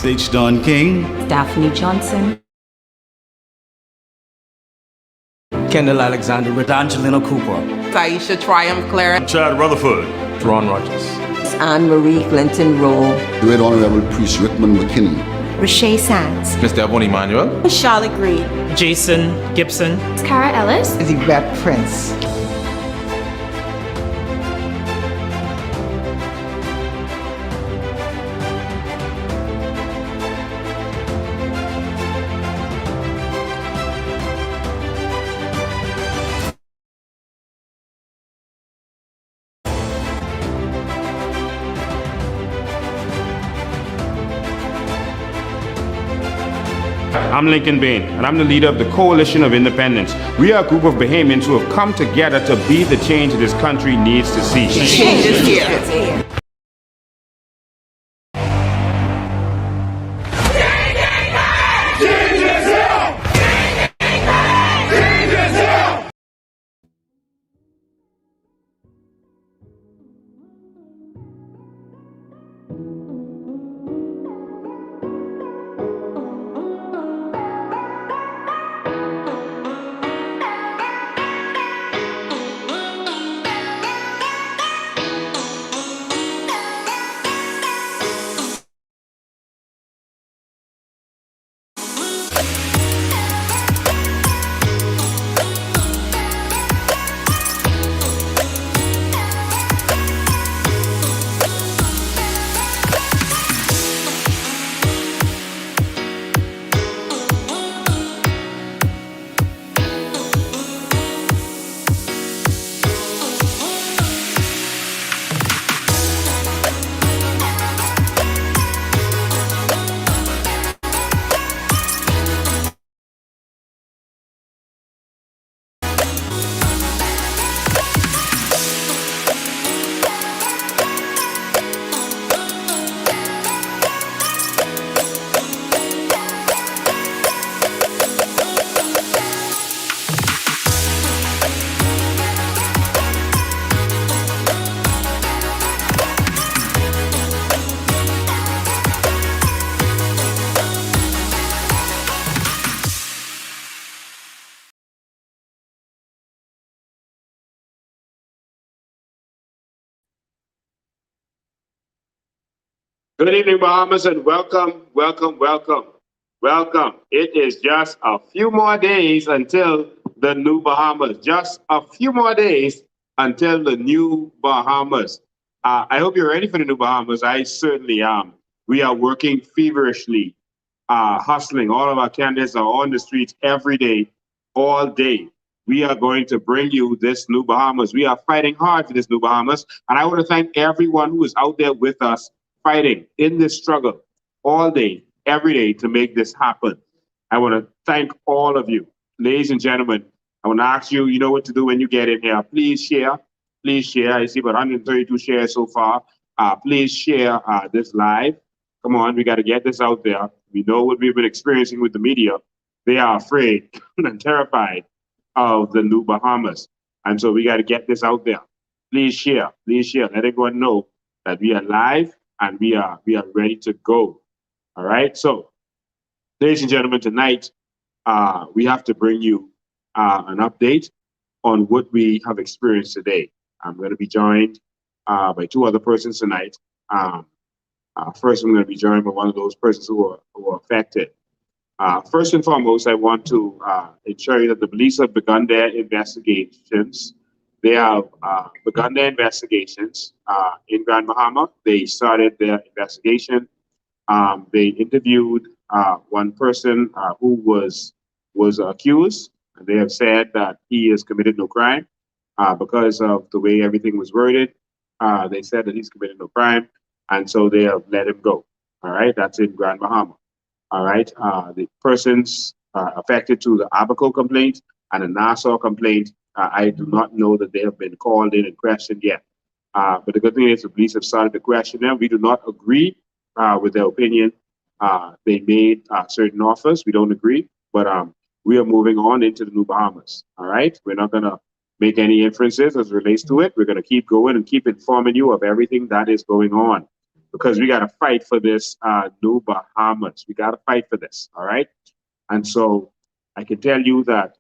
H. Don King, Daphne Johnson, Kendall Alexander, Angelina Cooper, Taisha Triumph Clara, Chad Rutherford, Ron Rogers, Anne-Marie Clinton Rowe, Red Honorable Priest Rickman McKinney, Rashay Sands, Mr. Ebony Emmanuel, Charlotte Green, Jason Gibson, Cara Ellis, Yvette Prince. I'm Lincoln Bain, and I'm the leader of the Coalition of Independence. We are a group of Bahamians who have come together to be the change this country needs to see. Change is here. Good evening, Bahamas, and welcome, welcome, welcome, welcome. It is just a few more days until the new Bahamas. Just a few more days until the new Bahamas. I hope you're ready for the new Bahamas. I certainly am. We are working feverishly, hustling. All of our candidates are on the streets every day, all day. We are going to bring you this new Bahamas. We are fighting hard for this new Bahamas. And I want to thank everyone who is out there with us, fighting in this struggle all day, every day to make this happen. I want to thank all of you. Ladies and gentlemen, I want to ask you, you know what to do when you get in here. Please share. Please share. I see about 132 shares so far. Please share this live. Come on, we got to get this out there. We know what we've been experiencing with the media. They are afraid and terrified of the new Bahamas. And so we got to get this out there. Please share. Please share. Let everyone know that we are live and we are ready to go. All right. So, ladies and gentlemen, tonight we have to bring you an update on what we have experienced today. I'm going to be joined by two other persons tonight. First, I'm going to be joined by one of those persons who are affected. First and foremost, I want to ensure you that the police have begun their investigations. They have begun their investigations in Grand Bahama. They started their investigation. They interviewed one person who was accused. They have said that he has committed no crime because of the way everything was worded. They said that he's committed no crime, and so they have let him go. All right, that's in Grand Bahama. All right, the persons affected to the Abaco complaint and the Nassau complaint, I do not know that they have been called in and questioned yet. But the good thing is the police have started to question them. We do not agree with their opinion. They made certain offers. We don't agree, but we are moving on into the new Bahamas. All right, we're not going to make any inferences as it relates to it. We're going to keep going and keep informing you of everything that is going on. because we got to fight for this new Bahamas. We got to fight for this, all right? And so I can tell you that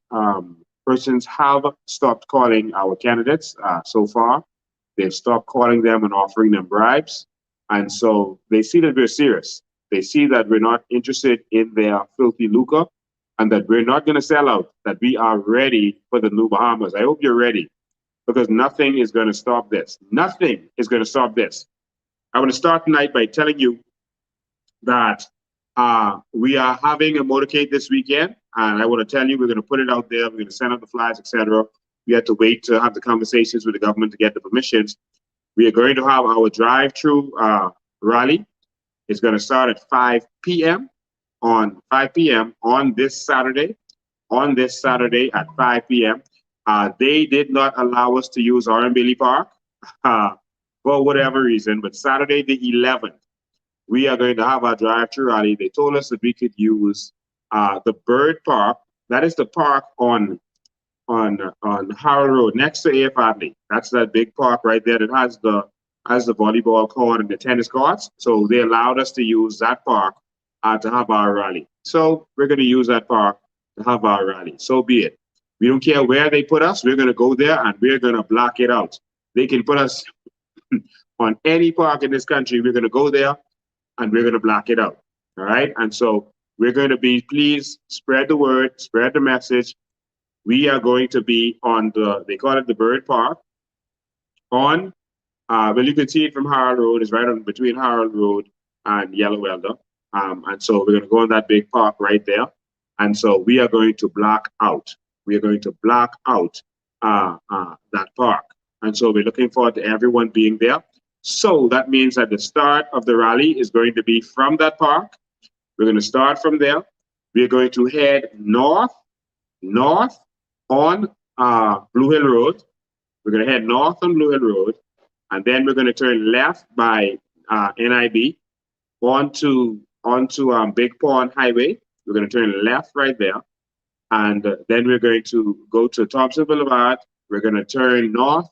persons have stopped calling our candidates so far. They've stopped calling them and offering them bribes. And so they see that we're serious. They see that we're not interested in their filthy lucre and that we're not going to sell out, that we are ready for the new Bahamas. I hope you're ready, because nothing is going to stop this. Nothing is going to stop this. I want to start tonight by telling you that we are having a motorcade this weekend, and I want to tell you we're going to put it out there. We're going to send out the flyers, etc. We have to wait to have the conversations with the government to get the permissions. We are going to have our drive-through rally. It's going to start at 5 p.m. on this Saturday. On this Saturday at 5 p.m. They did not allow us to use Bailey Park for whatever reason, but Saturday the 11th, we are going to have our drive-through rally. They told us that we could use the Bird Park. That is the park on Harold Road next to AF Adley. That's that big park right there that has the volleyball court and the tennis courts. So they allowed us to use that park to have our rally. So we're going to use that park to have our rally. So be it. We don't care where they put us. We're going to go there and we're going to block it out. They can put us on any park in this country. We're going to go there and we're going to block it out. All right. And so we're going to be, please spread the word, spread the message. We are going to be on they call it the Bird Park on, well, you can see it from Harold Road. It's right on between Harold Road and Yellow Elder. And so we're going to go on that big park right there. And so we are going to block out. We are going to block out that park. And so we're looking forward to everyone being there. So that means that the start of the rally is going to be from that park. We're going to start from there. We're going to head north on Blue Hill Road. We're going to head north on Blue Hill Road. And then we're going to turn left by NIB onto Big Pond Highway. We're going to turn left right there. And then we're going to go to Thompson Boulevard. We're going to turn north.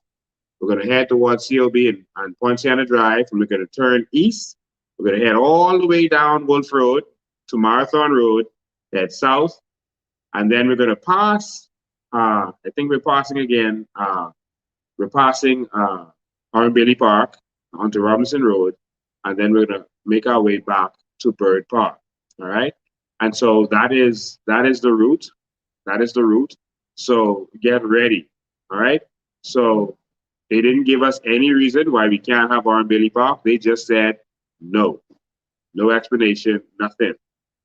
We're going to head towards COB and Poinciana Drive. And we're going to turn east. We're going to head all the way down Wolf Road to Marathon Road, head south. And then we're going to pass, I think we're passing again. We're passing Bailey Park onto Robinson Road. And then we're going to make our way back to Bird Park. All right. And so that is the route. That is the route. So get ready. All right. So they didn't give us any reason why we can't have Bailey Park. They just said no explanation, nothing.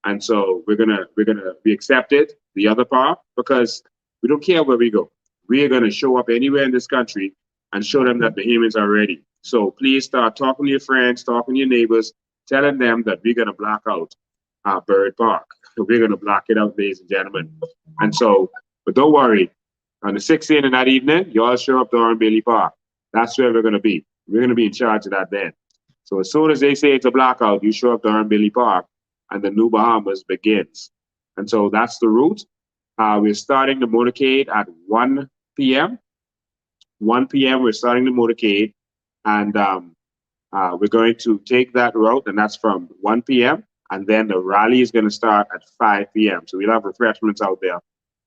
And so we accepted the other park because we don't care where we go. We are going to show up anywhere in this country and show them that Bahamians are ready. So please start talking to your friends, talking to your neighbors, telling them that we're going to block out Bird Park. We're going to block it out, ladies and gentlemen. And so, but don't worry. On the 16th in that evening, you all show up to Bailey Park. That's where we're going to be. We're going to be in charge of that then. So as soon as they say it's a blackout, you show up to Bailey Park and the new Bahamas begins. And so that's the route. We're starting the motorcade at 1 p.m. 1 p.m. we're starting the motorcade. And we're going to take that route, and that's from 1 p.m. And then the rally is going to start at 5 p.m. So we'll have refreshments out there.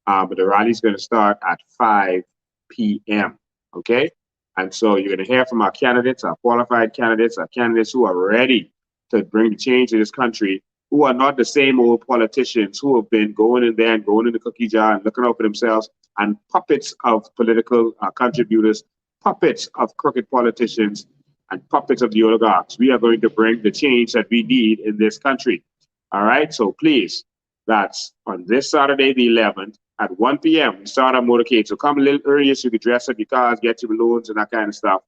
But the rally is going to start at 5 p.m. Okay? And so you're going to hear from our candidates, our qualified candidates, our candidates who are ready to bring the change to this country, who are not the same old politicians who have been going in there and going in the cookie jar and looking out for themselves, and puppets of political contributors, puppets of crooked politicians, and puppets of the oligarchs. We are going to bring the change that we need in this country. All right? So please, that's on this Saturday, the 11th, at 1 p.m. we start our motorcade. So come a little earlier so you can dress up your cars, get your balloons and that kind of stuff.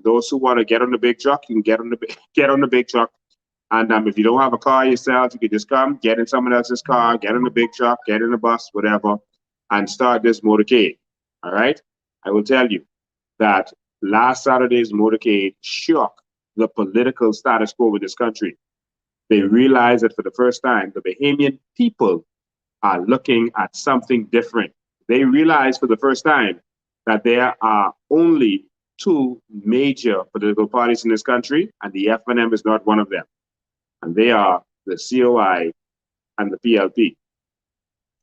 Those who want to get on the big truck, you can get on the big truck. And if you don't have a car yourself, you can just come, get in someone else's car, get on the big truck, get in the bus, whatever, and start this motorcade. All right? I will tell you that last Saturday's motorcade shook the political status quo in this country. They realized that for the first time, the Bahamian people are looking at something different. They realized for the first time that there are only two major political parties in this country, and the FNM is not one of them. And they are the COI and the PLP.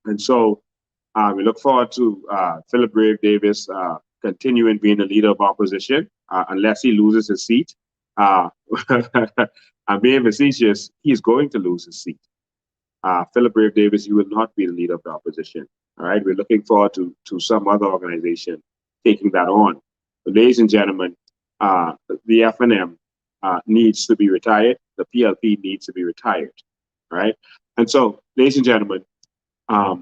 And so we look forward to Philip Brave Davis continuing being the leader of opposition, unless he loses his seat. I'm being facetious, he's going to lose his seat. Philip Brave Davis, you will not be the leader of the opposition. All right, we're looking forward to some other organization taking that on. But ladies and gentlemen, the FNM needs to be retired. The PLP needs to be retired. All right, and so, ladies and gentlemen, I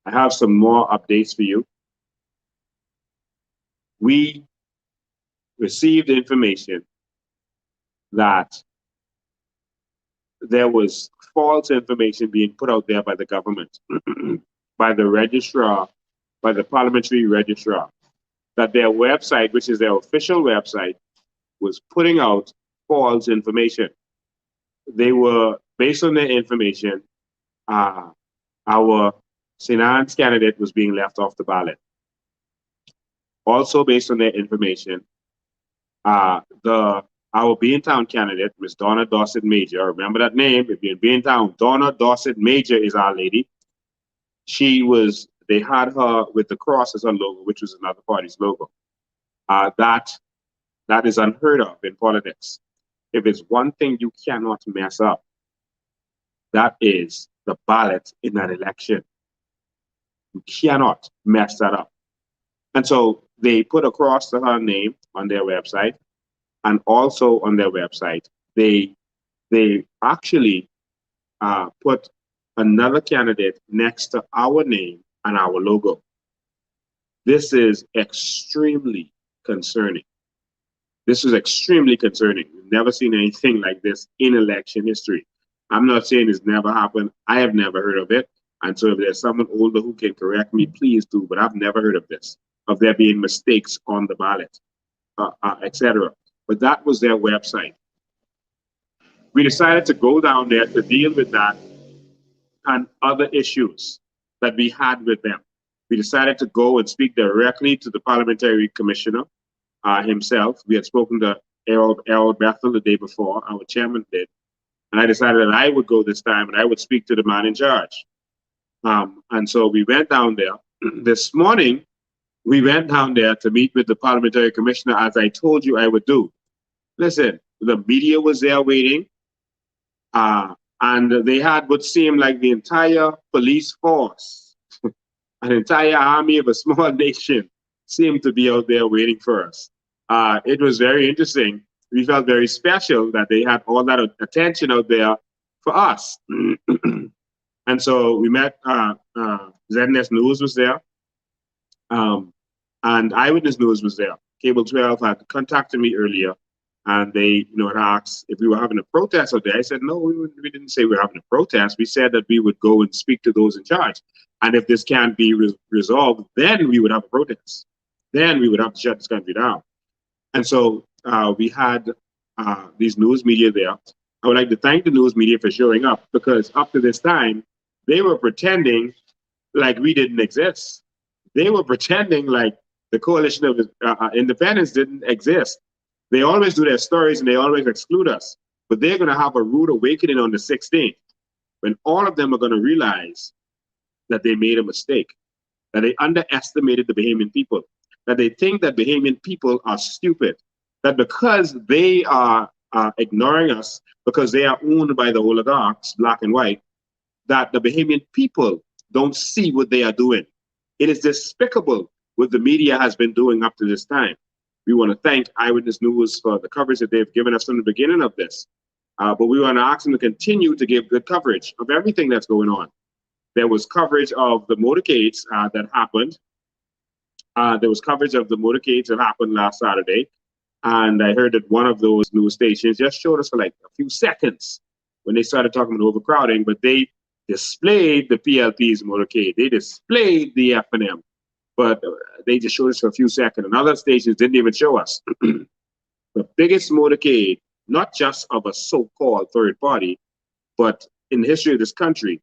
have some more updates for you. We received information that there was false information being put out there by the government, by the registrar, by the parliamentary registrar, that their website, which is their official website, was putting out false information. They were, based on their information, our St. Anne's candidate was being left off the ballot. Also, based on their information, our Beantown candidate, Ms. Donna Dorset Major, remember that name, if you're in Beantown, Donna Dorset Major is our lady. They had her with the cross as her logo, which was another party's logo. That is unheard of in politics. If it's one thing you cannot mess up, that is the ballot in an election. You cannot mess that up. And so they put a cross to her name on their website, and also on their website, they actually put another candidate next to our name and our logo. This is extremely concerning. This is extremely concerning. We've never seen anything like this in election history. I'm not saying it's never happened. I have never heard of it. And so if there's someone older who can correct me, please do. But I've never heard of this, of there being mistakes on the ballot, etc. But that was their website. We decided to go down there to deal with that and other issues that we had with them. We decided to go and speak directly to the parliamentary commissioner himself. We had spoken to Errol Bethel the day before, our chairman did. And I decided that I would go this time and I would speak to the man in charge. And so we went down there. This morning, we went down there to meet with the parliamentary commissioner, as I told you I would do. Listen, the media was there waiting, and they had what seemed like the entire police force, an entire army of a small nation seemed to be out there waiting for us. It was very interesting. We felt very special that they had all that attention out there for us. And so we met, ZNS News was there, and Eyewitness News was there. Cable 12 had contacted me earlier, and they had asked if we were having a protest out there. I said, no, we didn't say we were having a protest. We said that we would go and speak to those in charge. And if this can't be resolved, then we would have a protest. Then we would have to shut this country down. And so we had these news media there. I would like to thank the news media for showing up, because up to this time, they were pretending like we didn't exist. They were pretending like the Coalition of Independence didn't exist. They always do their stories and they always exclude us. But they're going to have a rude awakening on the 16th, when all of them are going to realize that they made a mistake, that they underestimated the Bahamian people, that they think that Bahamian people are stupid, that because they are ignoring us, because they are owned by the oligarchs, black and white, that the Bahamian people don't see what they are doing. It is despicable what the media has been doing up to this time. We want to thank Eyewitness News for the coverage that they've given us from the beginning of this. But we want to ask them to continue to give good coverage of everything that's going on. There was coverage of the motorcades that happened. There was coverage of the motorcades that happened last Saturday. And I heard that one of those news stations just showed us for like a few seconds when they started talking about overcrowding, but they displayed the PLP's motorcade. They displayed the FNM, but they just showed us for a few seconds. And other stations didn't even show us. The biggest motorcade, not just of a so-called third party, but in the history of this country.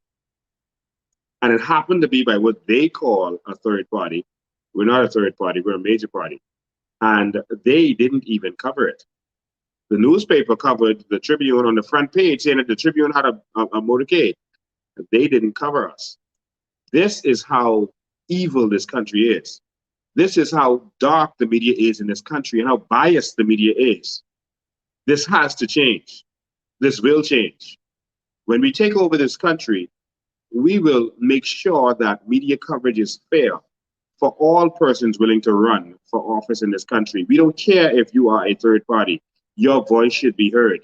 And it happened to be by what they call a third party. We're not a third party, we're a major party. and they didn't even cover it. The newspaper covered the Tribune on the front page, saying that the Tribune had a motorcade. They didn't cover us. This is how evil this country is. This is how dark the media is in this country and how biased the media is. This has to change. This will change. When we take over this country, we will make sure that media coverage is fair for all persons willing to run for office in this country. We don't care if you are a third party. Your voice should be heard.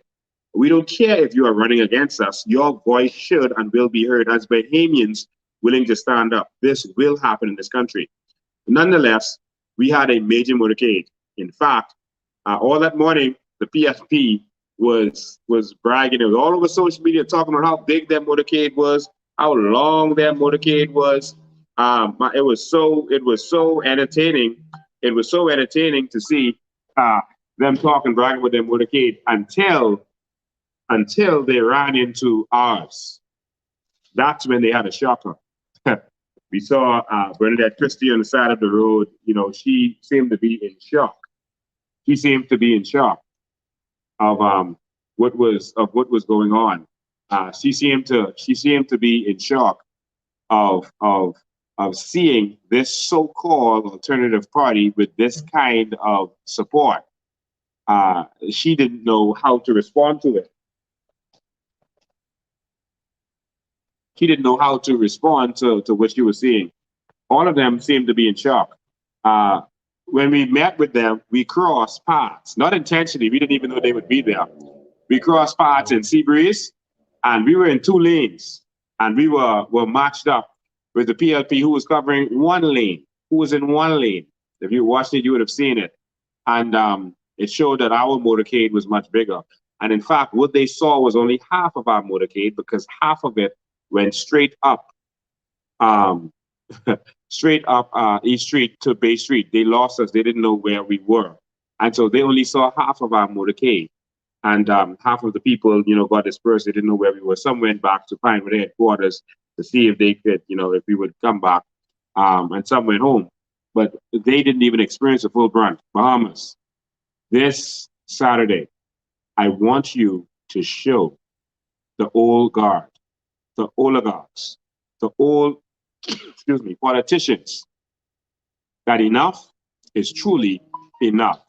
We don't care if you are running against us. Your voice should and will be heard as Bahamians willing to stand up. This will happen in this country. Nonetheless, we had a major motorcade. In fact, all that morning, the PFP was bragging. It was all over social media talking about how big that motorcade was, how long that motorcade was. It was so entertaining. It was so entertaining to see them talking, bragging with their motorcade until they ran into ours. That's when they had a shocker. We saw Bernadette Christie on the side of the road. You know, she seemed to be in shock. She seemed to be in shock of what was going on. She seemed to be in shock of seeing this so-called alternative party with this kind of support. She didn't know how to respond to it. She didn't know how to respond to what she was seeing. All of them seemed to be in shock. When we met with them, we crossed paths, not intentionally. We didn't even know they would be there. We crossed paths in Seabreeze, and we were in 2 lanes, and we were matched up with the PLP who was covering 1 lane, who was in 1 lane. If you watched it, you would have seen it. And it showed that our motorcade was much bigger. And in fact, what they saw was only half of our motorcade, because half of it went straight up East Street to Bay Street. They lost us. They didn't know where we were. And so they only saw half of our motorcade. And half of the people, got dispersed. They didn't know where we were. Some went back to Pinewood headquarters to see if they could, if we would come back. And some went home. But they didn't even experience the full brunt. Bahamas, this Saturday, I want you to show the old guard, the oligarchs, the old, politicians, that enough is truly enough,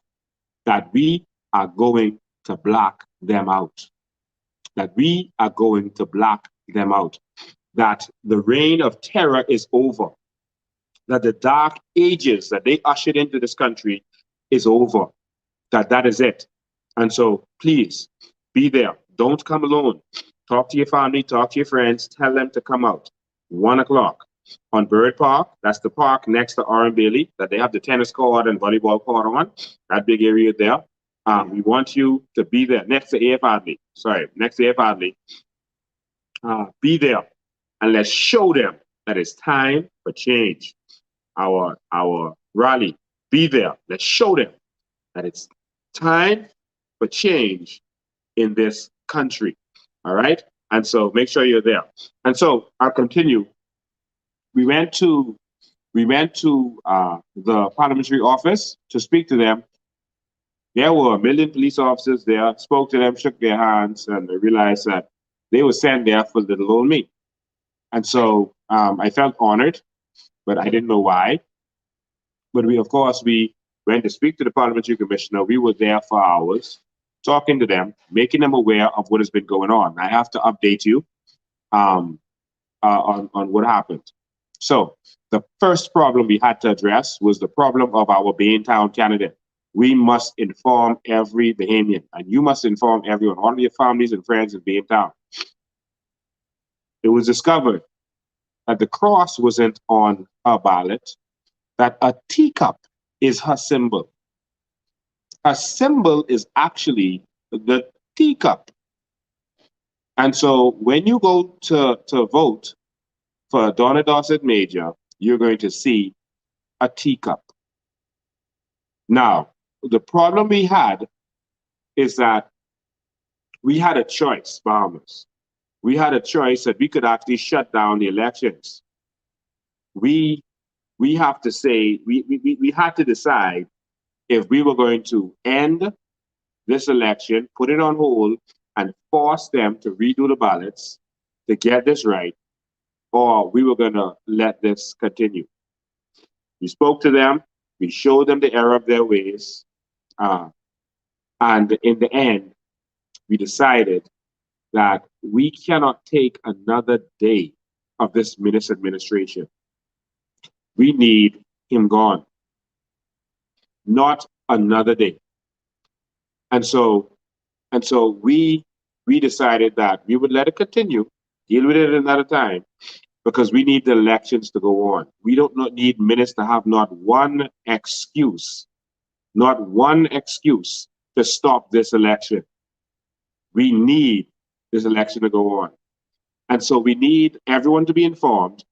that we are going to block them out, that we are going to block them out, that the reign of terror is over, that the dark ages that they ushered into this country is over, that is it. And so please be there. Don't come alone. Talk to your family, talk to your friends, tell them to come out. 1 o'clock on Bird Park. That's the park next to R.M. Bailey that they have the tennis court and volleyball court on, that big area there. We want you to be there next to A.F. Adley. Be there, and let's show them that it's time for change. Our rally, be there. Let's show them that it's time for change in this country. All right? And so make sure you're there. And so I'll continue. We went to the parliamentary office to speak to them. There were 1 million police officers there, spoke to them, shook their hands, and I realized that they were sent there for little old me. And so I felt honored, but I didn't know why. But we went to speak to the parliamentary commissioner. We were there for hours, talking to them, making them aware of what has been going on. I have to update you on what happened. So the first problem we had to address was the problem of our Baintown candidate. We must inform every Bahamian, and you must inform everyone, all of your families and friends in Baintown. It was discovered that the cross wasn't on her ballot, that a teacup is her symbol. Her symbol is actually the teacup. And so when you go to vote for Donna Dossett Major, you're going to see a teacup. Now, the problem we had is that we had a choice, Bahamas. We had a choice that we could actually shut down the elections. We have to say, we had to decide if we were going to end this election, put it on hold, and force them to redo the ballots to get this right, or we were going to let this continue. We spoke to them, we showed them the error of their ways, and in the end, we decided that we cannot take another day of this Minnis administration. We need him gone, not another day. And so we decided that we would let it continue, deal with it another time, because we need the elections to go on. We don't need Minnis to have not one excuse to stop this election. We need this election to go on. And so we need everyone to be informed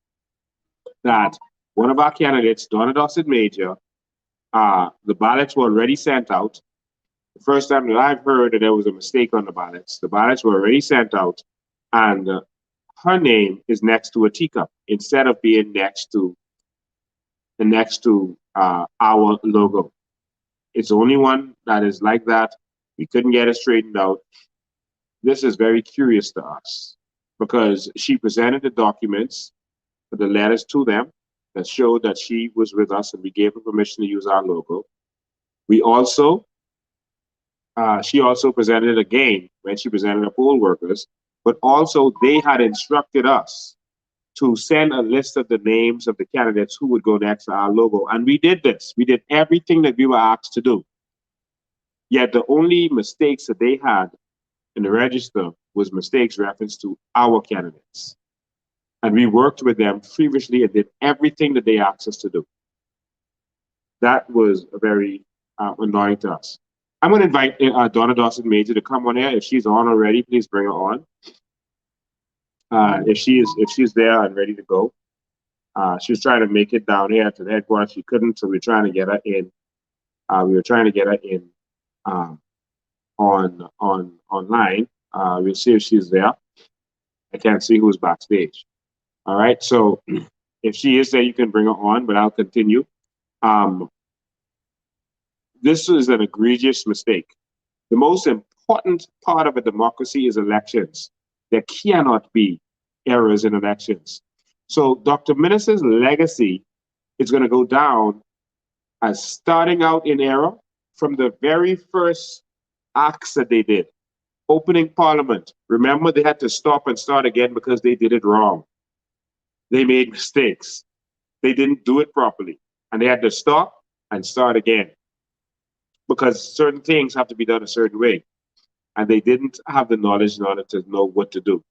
that one of our candidates, Donna Dossett Major, the ballots were already sent out. The first time that I've heard that there was a mistake on the ballots were already sent out, and her name is next to a teacup instead of being next to our logo. It's the only one that is like that. We couldn't get it straightened out. This is very curious to us because she presented the documents, the letters to them that showed that she was with us and we gave her permission to use our logo. We also, she also presented it again when she presented the poll workers, but also they had instructed us to send a list of the names of the candidates who would go next to our logo. And we did this. We did everything that we were asked to do. Yet the only mistakes that they had in the register was mistakes reference to our candidates. And we worked with them feverishly and did everything that they asked us to do. That was very annoying to us. I'm going to invite Donna Dossett Major to come on here. If she's on already, please bring her on. If she's there and ready to go. She was trying to make it down here to the headquarters. She couldn't, so we're trying to get her in. We were trying to get her in online. We'll see if she's there. I can't see who's backstage. All right, so if she is there, you can bring her on, but I'll continue. This is an egregious mistake. The most important part of a democracy is elections. There cannot be errors in elections. So Dr. Minnis's legacy is going to go down as starting out in error from the very first acts that they did. Opening Parliament. Remember, they had to stop and start again because they did it wrong. They made mistakes. They didn't do it properly. And they had to stop and start again because certain things have to be done a certain way. And they didn't have the knowledge in order to know what to do.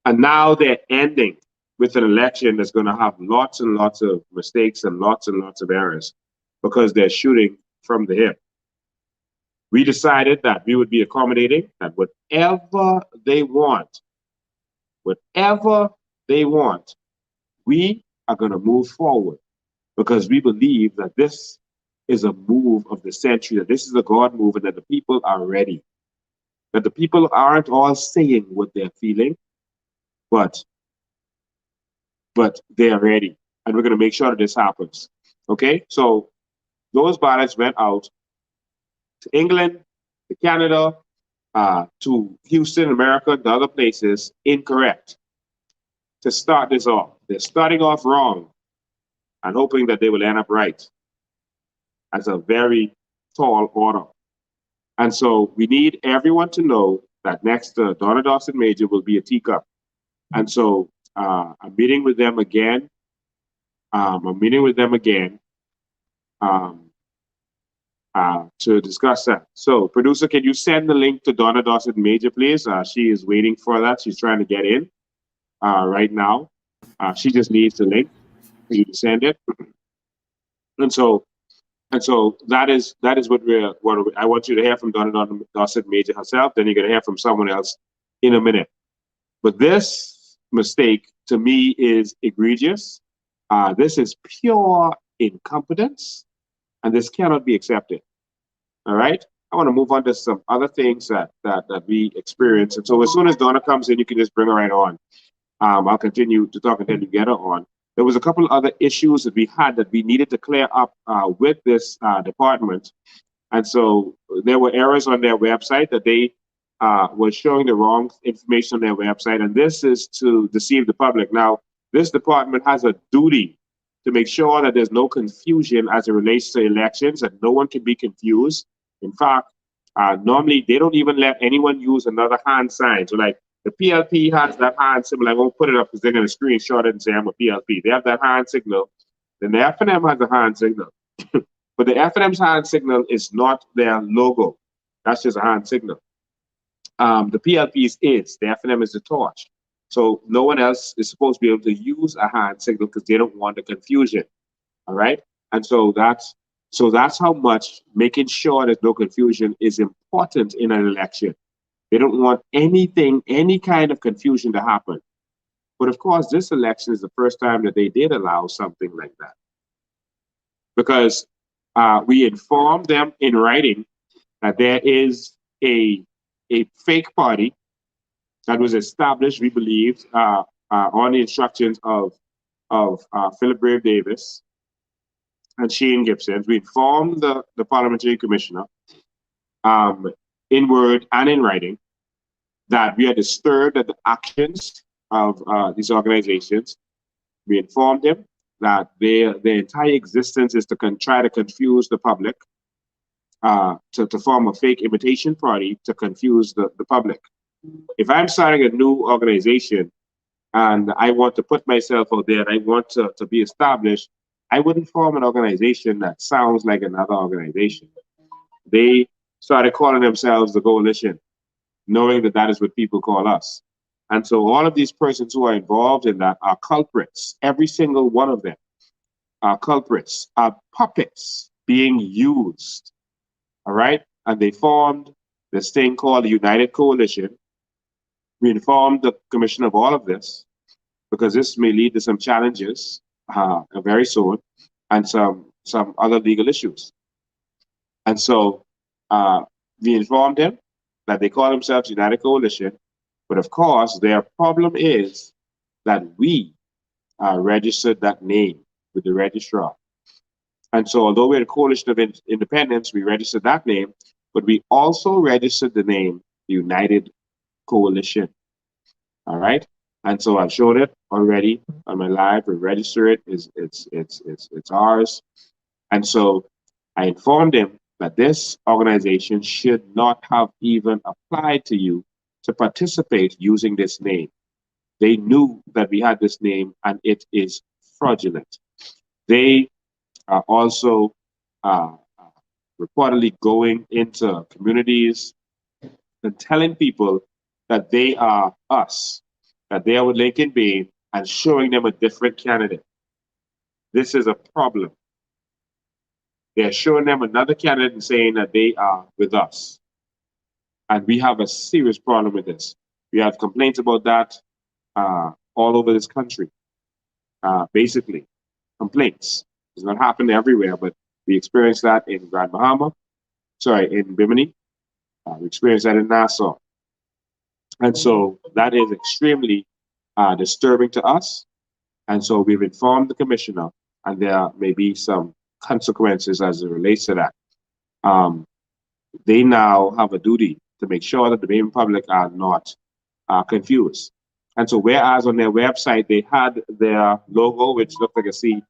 And now they're ending with an election that's going to have lots and lots of mistakes and lots of errors because they're shooting from the hip. We decided that we would be accommodating, that whatever they want, we are going to move forward because we believe that this is a move of the century, that this is a God move, and that the people are ready. That the people aren't all saying what they're feeling, but they're ready. And we're going to make sure that this happens. Okay? So those ballots went out to England, to Canada, to Houston, America, and other places, incorrect. To start this off. They're starting off wrong and hoping that they will end up right. That's a very tall order. And so we need everyone to know that next to Donna Dossett Major will be a teacup. And so I'm meeting with them again. To discuss that. So, producer, can you send the link to Donna Dossett Major, please? She is waiting for that. She's trying to get in right now. She just needs the link for you to send it. And so that is what I want you to hear from Donna Dossett Major herself. Then you're going to hear from someone else in a minute. But this mistake to me is egregious. This is pure incompetence, and this cannot be accepted. All right. I want to move on to some other things that we experience. And so as soon as Donna comes in, you can just bring her right on. I'll continue to talk and then you get her on. There was a couple other issues that we had that we needed to clear up with this department. And so there were errors on their website that they were showing the wrong information on their website. And this is to deceive the public. Now, this department has a duty to make sure that there's no confusion as it relates to elections, and no one can be confused. In fact, normally they don't even let anyone use another hand sign. So like the PLP has that hand symbol. I won't put it up because they're going to screenshot it and say I'm a PLP. They have that hand signal. Then the FNM has a hand signal. But the FNM's hand signal is not their logo. That's just a hand signal. The PLP's is. The FNM is the torch. So no one else is supposed to be able to use a hand signal because they don't want the confusion. All right? And so that's how much making sure there's no confusion is important in an election. They don't want anything, any kind of confusion to happen. But of course, this election is the first time that they did allow something like that. Because we informed them in writing that there is a fake party that was established, we believe, on the instructions of Philip Brave Davis and Shane Gibson. We informed the parliamentary commissioner in word and in writing that we are disturbed at the actions of these organizations. We informed him that their entire existence is to try to confuse the public, to form a fake imitation party to confuse the public. If I'm starting a new organization and I want to put myself out there, I want to be established, I wouldn't form an organization that sounds like another organization. They started calling themselves the Coalition, knowing that that is what people call us. And so all of these persons who are involved in that are culprits. Every single one of them are culprits, are puppets being used. All right? And they formed this thing called the United Coalition. We informed the commission of all of this because this may lead to some challenges very soon and some other legal issues. And so we informed them that they call themselves United Coalition. But of course, their problem is that we registered that name with the registrar. And so although we're a Coalition of Independence, we registered that name, but we also registered the name United Coalition. All right? And so I've showed it already on my live. We register it. It's ours. And so I informed him that this organization should not have even applied to you to participate using this name. They knew that we had this name and it is fraudulent. They are also reportedly going into communities and telling people that they are us, that they are with Lincoln Bay, and showing them a different candidate. This is a problem. They're showing them another candidate and saying that they are with us. And we have a serious problem with this. We have complaints about that all over this country. Basically, complaints. It's not happening everywhere, but we experienced that in Grand Bahama, in Bimini. We experienced that in Nassau. And so that is extremely disturbing to us. And so we've informed the commissioner, and there may be some consequences as it relates to that. They now have a duty to make sure that the Bahamian public are not confused. And so whereas on their website they had their logo, which looked like a C,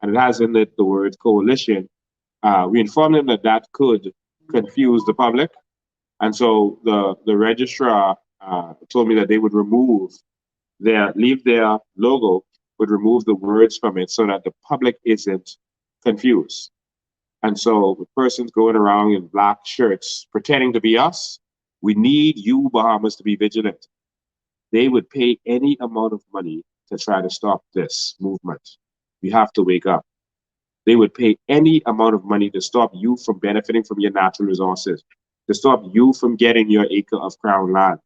and it has in it the word coalition, we informed them that that could confuse the public. And so the registrar told me that they would leave their logo, would remove the words from it so that the public isn't confused. And so the person's going around in black shirts pretending to be us. We need you, Bahamas, to be vigilant. They would pay any amount of money to try to stop this movement. We have to wake up. They would pay any amount of money to stop you from benefiting from your natural resources, to stop you from getting your acre of crown land,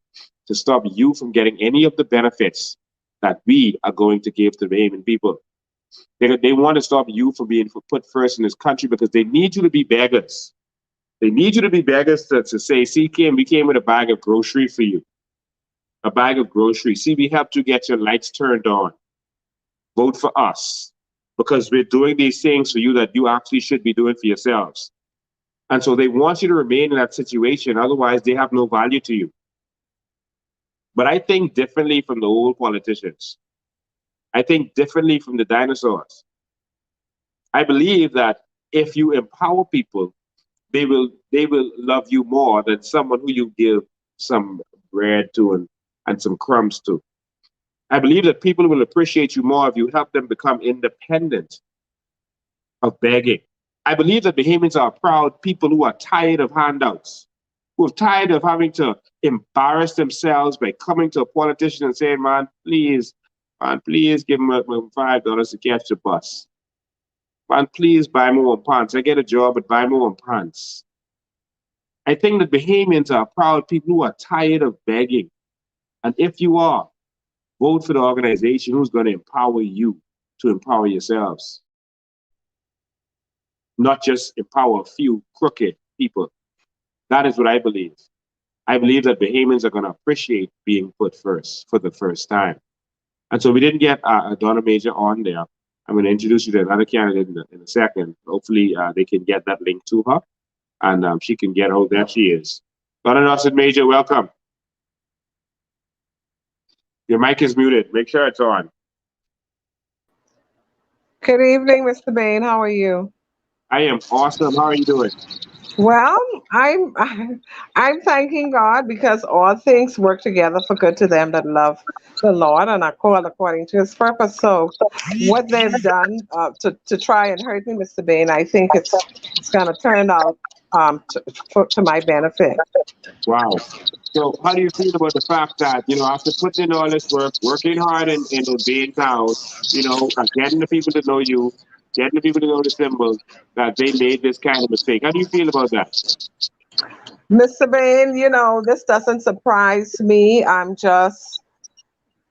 to stop you from getting any of the benefits that we are going to give to the Bahamian people. They want to stop you from being put first in this country because they need you to be beggars. They need you to be beggars to say, see, Kim, we came with a bag of grocery for you. A bag of groceries. See, we helped you get your lights turned on. vote for us, because we're doing these things for you that you actually should be doing for yourselves. And so they want you to remain in that situation. Otherwise, they have no value to you. But I think differently from the old politicians. I think differently from the dinosaurs. I believe that if you empower people, they will love you more than someone who you give some bread to and some crumbs to. I believe that people will appreciate you more if you help them become independent of begging. I believe that Bahamians are proud people who are tired of handouts, who are tired of having to embarrass themselves by coming to a politician and saying, man, please give me $5 to catch the bus. Man, please buy me one pants. I get a job, but buy me one pants. I think that Bahamians are proud people who are tired of begging. And if you are, vote for the organization who's going to empower you to empower yourselves. Not just empower a few crooked people. That is what I believe. I believe that Bahamians are going to appreciate being put first for the first time. And so we didn't get Donna Major on there. I'm going to introduce you to another candidate in a second. Hopefully they can get that link to her and she can get, oh, there she is. Donna Dawson Major, welcome. Your mic is muted. Make sure it's on. Good evening, Mr. Bain. How are you? I am awesome. How are you doing? Well, I'm thanking God because all things work together for good to them that love the Lord and are called according to His purpose. So, what they've done to try and hurt me, Mr. Bain, I think it's going to turn out to my benefit. Wow. So, how do you feel about the fact that, after putting in all this work, working hard in Bain Town, getting the people to know you, getting the people to know the symbols, that they made this kind of mistake? How do you feel about that? Mr. Bain, this doesn't surprise me. I'm just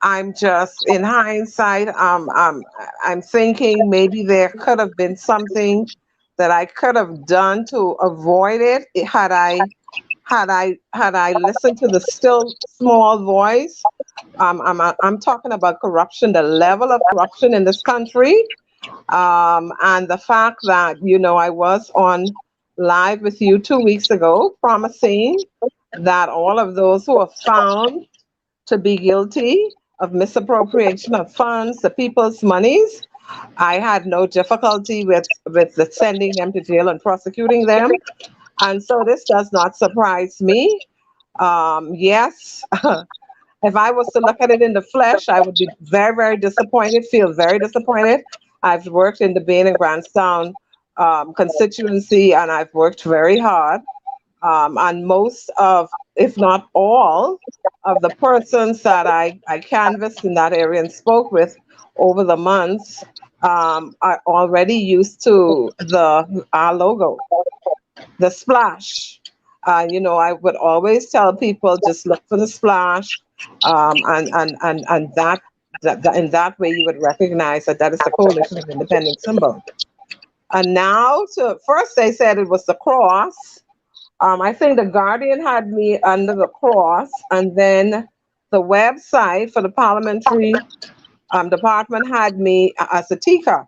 in hindsight, I'm thinking maybe there could have been something that I could have done to avoid it had I listened to the still small voice. I'm talking about corruption, the level of corruption in this country. And the fact that, I was on live with you 2 weeks ago promising that all of those who are found to be guilty of misappropriation of funds, the people's monies, I had no difficulty with sending them to jail and prosecuting them. And so this does not surprise me. Yes, if I was to look at it in the flesh, I would be very, very disappointed, feel very disappointed. I've worked in the Bain and Grantstown constituency, and I've worked very hard. And most of, if not all, of the persons that I canvassed in that area and spoke with over the months are already used to our logo, the splash. I would always tell people just look for the splash, and that in that way you would recognize that is the Coalition of Independent symbol. And now, first they said it was the cross. I think the Guardian had me under the cross, and then the website for the parliamentary department had me as a teacup.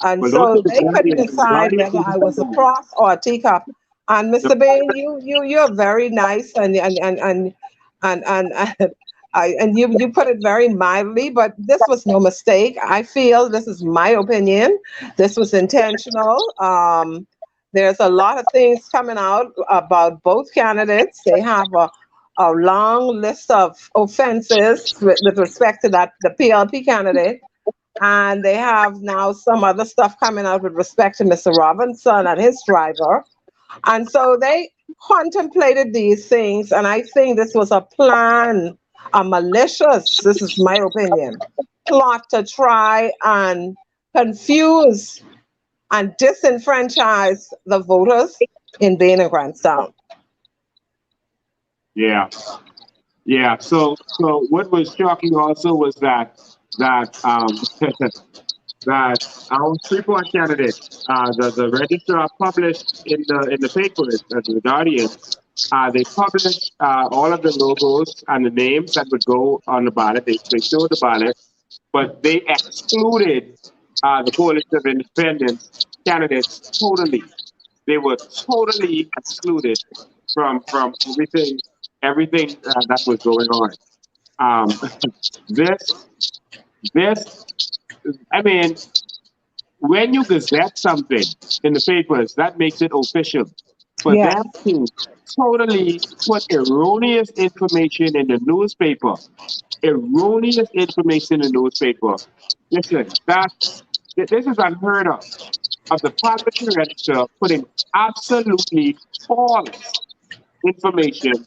And well, so they couldn't decide whether I was a cross or a teacup. And Mr. Bain, you're very nice and you put it very mildly, but this was no mistake. I feel, this is my opinion, this was intentional. There's a lot of things coming out about both candidates. They have a long list of offenses with respect to the PLP candidate. And they have now some other stuff coming out with respect to Mr. Robinson and his driver. And so they contemplated these things. And I think this was a plan, a malicious, this is my opinion, plot to try and confuse and disenfranchise the voters in Bain and Grantstown. Yeah. So what was shocking also was that our Freeport candidate, the registrar published in the papers, the Guardian, they published all of the logos and the names that would go on the ballot. They showed the ballot, but they excluded the Coalition of Independents candidates totally. They were totally excluded from everything that was going on. This, I mean, when you gazette something in the papers, that makes it official. For Yes. them to totally put erroneous information in the newspaper, listen, this is unheard of. Of the parliamentary register putting absolutely false information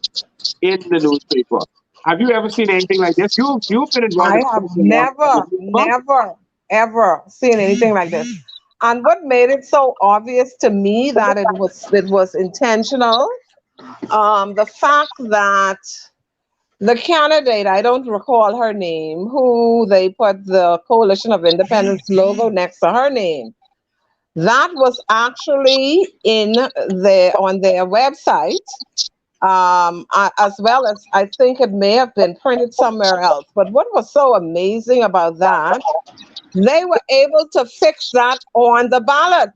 in the newspaper. Have you ever seen anything like this? You've been involved. I have never, ever seen anything like this. And what made it so obvious to me that it was intentional, the fact that the candidate, I don't recall her name, who they put the Coalition of Independence logo next to her name, that was actually on their website, as well as I think it may have been printed somewhere else. But what was so amazing about that, they were able to fix that on the ballot,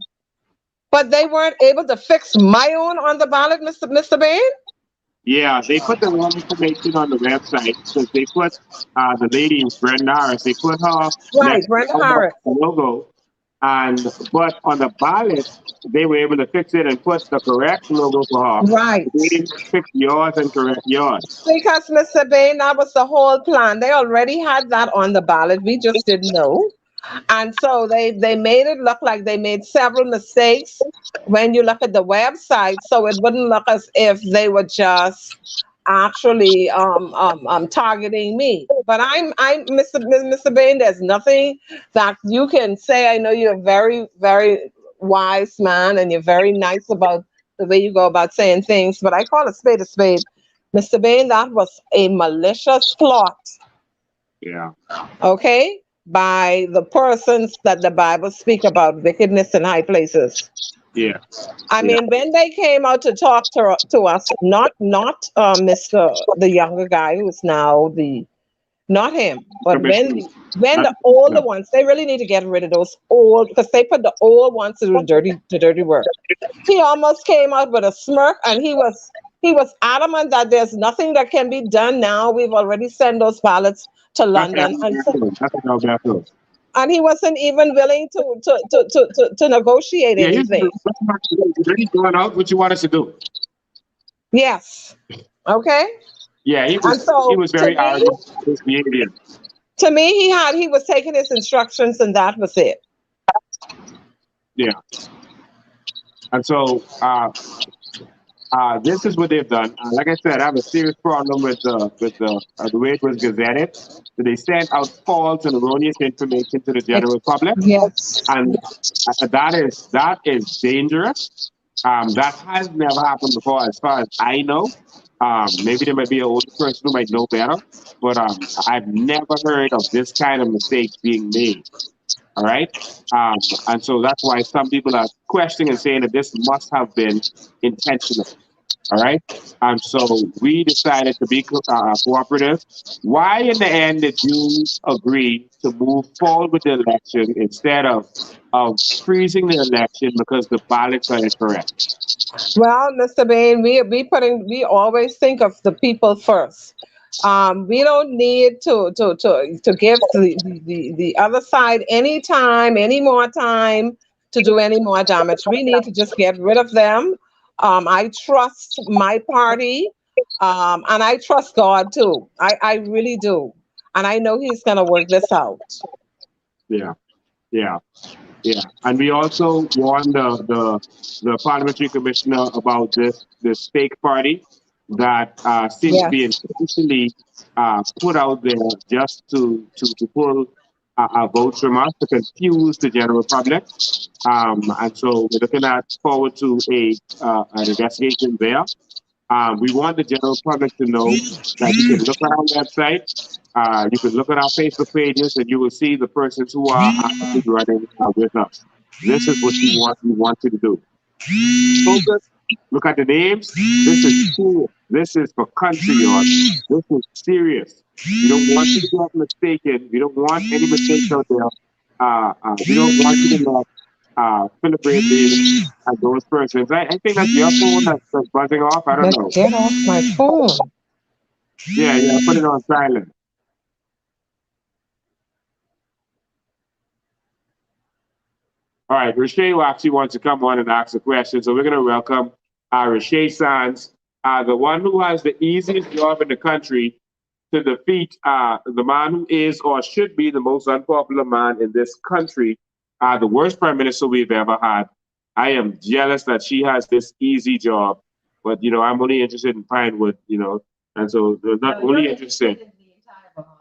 but they weren't able to fix my own on the ballot, Mr. Bain. Yeah, they put the wrong information on the website because they put the lady Brenda Harris. They put her Right, Brenda Harris logo, but on the ballot they were able to fix it and put the correct logo for her. Right. They didn't fix yours and correct yours. Because Mr. Bain, that was the whole plan. They already had that on the ballot. We just didn't know. And so they made it look like they made several mistakes when you look at the website, so it wouldn't look as if they were just actually targeting me. But I'm Mr. Bain, there's nothing that you can say. I know you're a very, very wise man and you're very nice about the way you go about saying things, but I call a spade a spade. Mr. Bain, that was a malicious plot. Yeah. Okay? By the persons that the Bible speak about wickedness in high places. Yeah. I mean, when they came out to talk to us, not Mr. the younger guy who's now not him, but when the older ones, they really need to get rid of those old, because they put the old ones to do the dirty work. He almost came out with a smirk, and he was adamant that there's nothing that can be done now. We've already sent those ballots to London, and he wasn't even willing to negotiate anything. He's going out. What you want us to do? Yes. Okay. Yeah, he was very arrogant. His behavior. To me, he was taking his instructions, and that was it. Yeah. And so this is what they've done. Like I said, I have a serious problem with the way it was gazetted. So they sent out false and erroneous information to the general public. Yes. And that is dangerous. That has never happened before, as far as I know. Maybe there might be an older person who might know better, but I've never heard of this kind of mistake being made. All right. And so that's why some people are questioning and saying that this must have been intentional. All right. And so we decided to be cooperative. Why in the end did you agree to move forward with the election instead of freezing the election because the ballots are incorrect? Well, Mr. Bain, we always think of the people first. We don't need to give the other side any more time to do any more damage. We need to just get rid of them. I trust my party, and I trust God too. I really do, and I know He's gonna work this out. Yeah. And we also warned the parliamentary commissioner about this fake party that seems to be intentionally put out there just to pull votes from us, to confuse the general public. And so we're looking forward to an investigation there. We want the general public to know that you can look at our website, you can look at our Facebook pages, and you will see the persons who are actively running with us. This is what we want you to do. Focus. Look at the names. This is This is for country, y'all. This is serious. We don't want you to get mistaken. We don't want any mistakes out there. We don't want you to let Philip Brady and those persons. I think that's your phone that's buzzing off. I don't Let's know. get off my phone. Yeah, put it on silent. All right, Rashay actually wants to come on and ask a question, so we're going to welcome Rashay Sands, the one who has the easiest job in the country to defeat the man who is or should be the most unpopular man in this country, the worst prime minister we've ever had. I am jealous that she has this easy job, but I'm only interested in Pinewood, and so they're not only interested.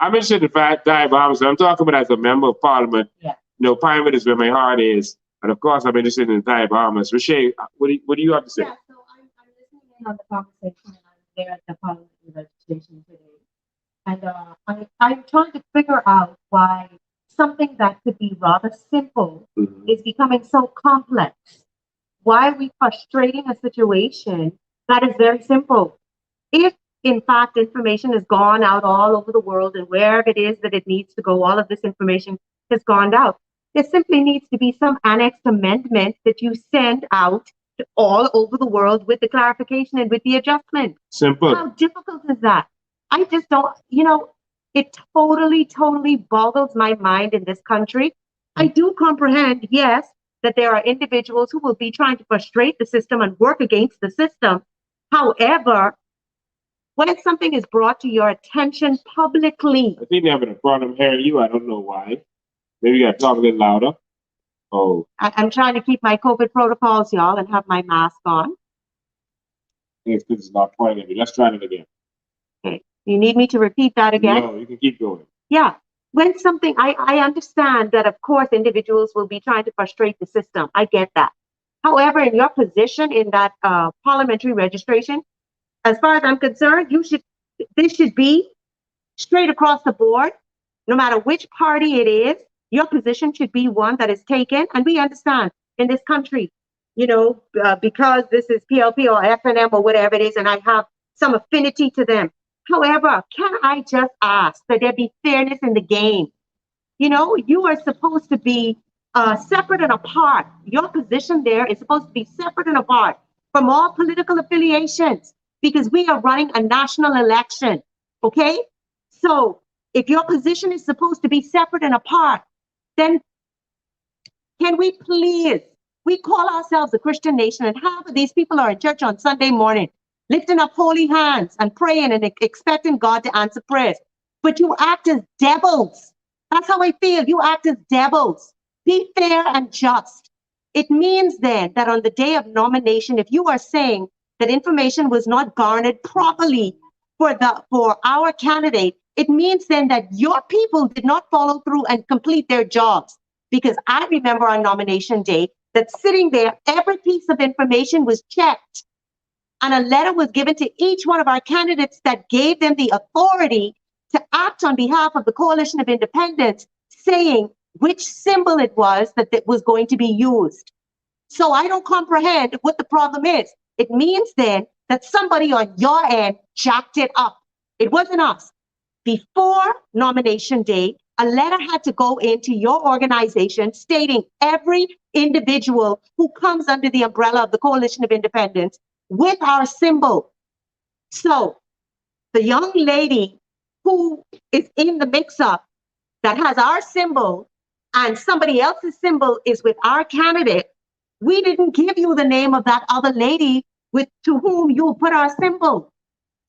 I'm interested in the entire Bahamas. I'm talking about as a member of Parliament. Yeah. Pinewood is where my heart is, and of course, I'm interested in the entire Bahamas. Rashay, what do you have to say? Yeah, so I'm listening in on the conversation, and I'm there at the parliamentary registration today. And I'm trying to figure out why something that could be rather simple is becoming so complex. Why are we frustrating a situation that is very simple? If, in fact, information has gone out all over the world and wherever it is that it needs to go, all of this information has gone out. There simply needs to be some annexed amendment that you send out to all over the world with the clarification and with the adjustment. Simple. How difficult is that? I just don't, it totally boggles my mind in this country. I do comprehend, yes, that there are individuals who will be trying to frustrate the system and work against the system. However, when something is brought to your attention publicly. I think they're having a problem hearing you. I don't know why. Maybe you got to talk a little louder. Oh. I'm trying to keep my COVID protocols, y'all, and have my mask on. I think it's because it's not pointing at me. Let's try it again. Okay. You need me to repeat that again? No, you can keep going. Yeah. When something, I understand that, of course, individuals will be trying to frustrate the system. I get that. However, in your position in that parliamentary registration, as far as I'm concerned, this should be straight across the board, no matter which party it is. Your position should be one that is taken, and we understand in this country, because this is PLP or FNM or whatever it is, and I have some affinity to them. However, can I just ask that there be fairness in the game? You are supposed to be separate and apart. Your position there is supposed to be separate and apart from all political affiliations, because we are running a national election, okay? So if your position is supposed to be separate and apart, then can we please, we call ourselves a Christian nation, and half of these people are in church on Sunday morning, lifting up holy hands and praying and expecting God to answer prayers. But you act as devils. That's how I feel. You act as devils. Be fair and just. It means then that on the day of nomination, if you are saying that information was not garnered properly for our candidate, it means then that your people did not follow through and complete their jobs. Because I remember on nomination day that sitting there, every piece of information was checked. And a letter was given to each one of our candidates that gave them the authority to act on behalf of the Coalition of Independents, saying which symbol it was that was going to be used. So I don't comprehend what the problem is. It means then that somebody on your end jacked it up. It wasn't us. Before nomination day, a letter had to go into your organization stating every individual who comes under the umbrella of the Coalition of Independents with our symbol. So the young lady who is in the mix-up that has our symbol and somebody else's symbol is with our candidate, we didn't give you the name of that other lady to whom you put our symbol.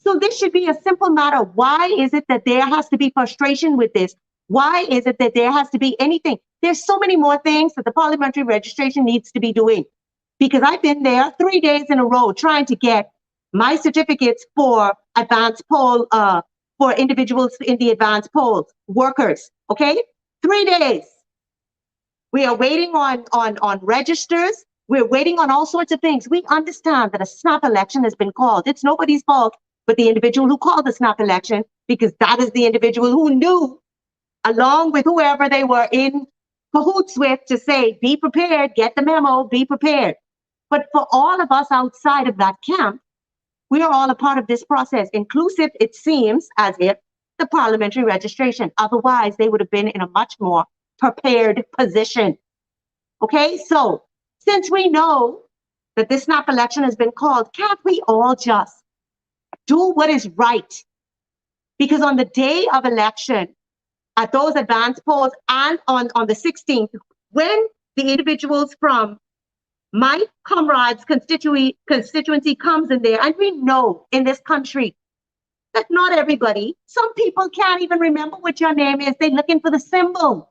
So this should be a simple matter. Why is it that there has to be frustration with this? Why is it that there has to be anything? There's so many more things that the parliamentary registration needs to be doing. Because I've been there 3 days in a row trying to get my certificates for advanced poll, for individuals in the advanced polls, workers, okay? 3 days. We are waiting on registers. We're waiting on all sorts of things. We understand that a snap election has been called. It's nobody's fault but the individual who called the snap election, because that is the individual who knew, along with whoever they were in cahoots with, to say, be prepared, get the memo, be prepared. But for all of us outside of that camp, We are all a part of this process, inclusive, it seems, as if the parliamentary registration. Otherwise, they would have been in a much more prepared position. Okay, so since we know that this snap election has been called, can't we all just do what is right? Because on the day of election, at those advance polls and on the 16th, when the individuals from my comrades' constituency comes in there, and we know in this country that not everybody, some people can't even remember what your name is. They're looking for the symbol.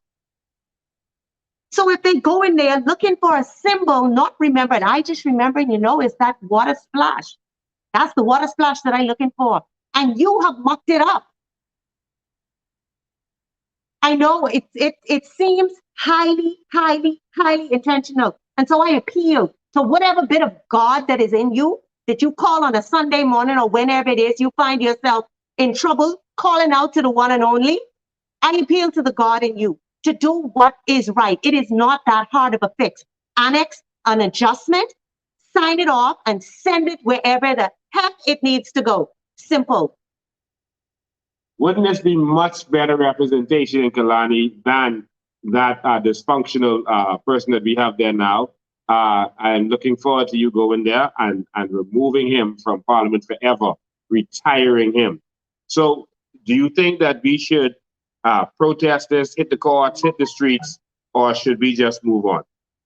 So if they go in there looking for a symbol, not remembered, I just remember, is that water splash. That's the water splash that I'm looking for. And you have mucked it up. I know it seems highly, highly, highly intentional. And so I appeal to whatever bit of God that is in you that you call on a Sunday morning or whenever it is you find yourself in trouble, calling out to the one and only. I appeal to the God in you to do what is right. It is not that hard of a fix. Annex an adjustment, sign it off, and send it wherever the heck it needs to go. Simple. Wouldn't this be much better representation in Kalani than that dysfunctional person that we have there now? I'm looking forward to you going there and removing him from Parliament forever, retiring him. So do you think that we should protest this, hit the courts, hit the streets, or should we just move on?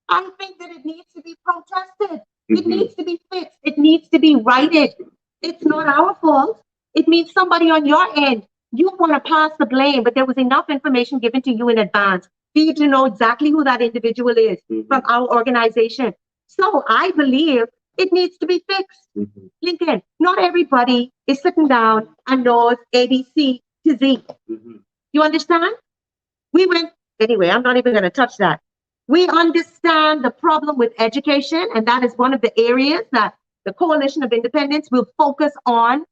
I think that it needs to be protested. It needs to be fixed. It needs to be righted. It's not our fault. It means somebody on your end. You want to pass the blame, but there was enough information given to you in advance for you to know exactly who that individual is from our organization. So I believe it needs to be fixed. Lincoln, not everybody is sitting down and knows ABC to Z. You understand? Anyway, I'm not even going to touch that. We understand the problem with education, and that is one of the areas that the Coalition of Independence will focus on.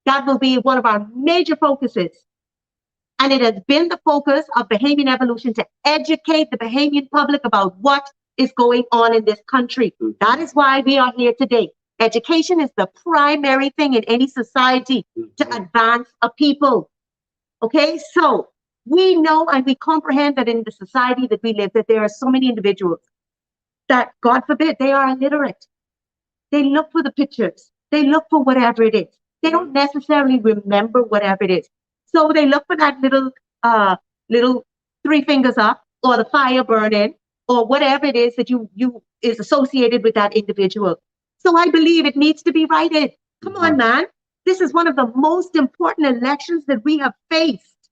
That will be one of our major focuses. And it has been the focus of Bahamian Evolution to educate the Bahamian public about what is going on in this country. That is why we are here today. Education is the primary thing in any society to advance a people. Okay, so we know and we comprehend that in the society that we live, that there are so many individuals that, God forbid, they are illiterate. They look for the pictures. They look for whatever it is. They don't necessarily remember whatever it is. So they look for that little 3 fingers up or the fire burning or whatever it is that you is associated with that individual. So I believe it needs to be righted. Come on, man. This is one of the most important elections that we have faced.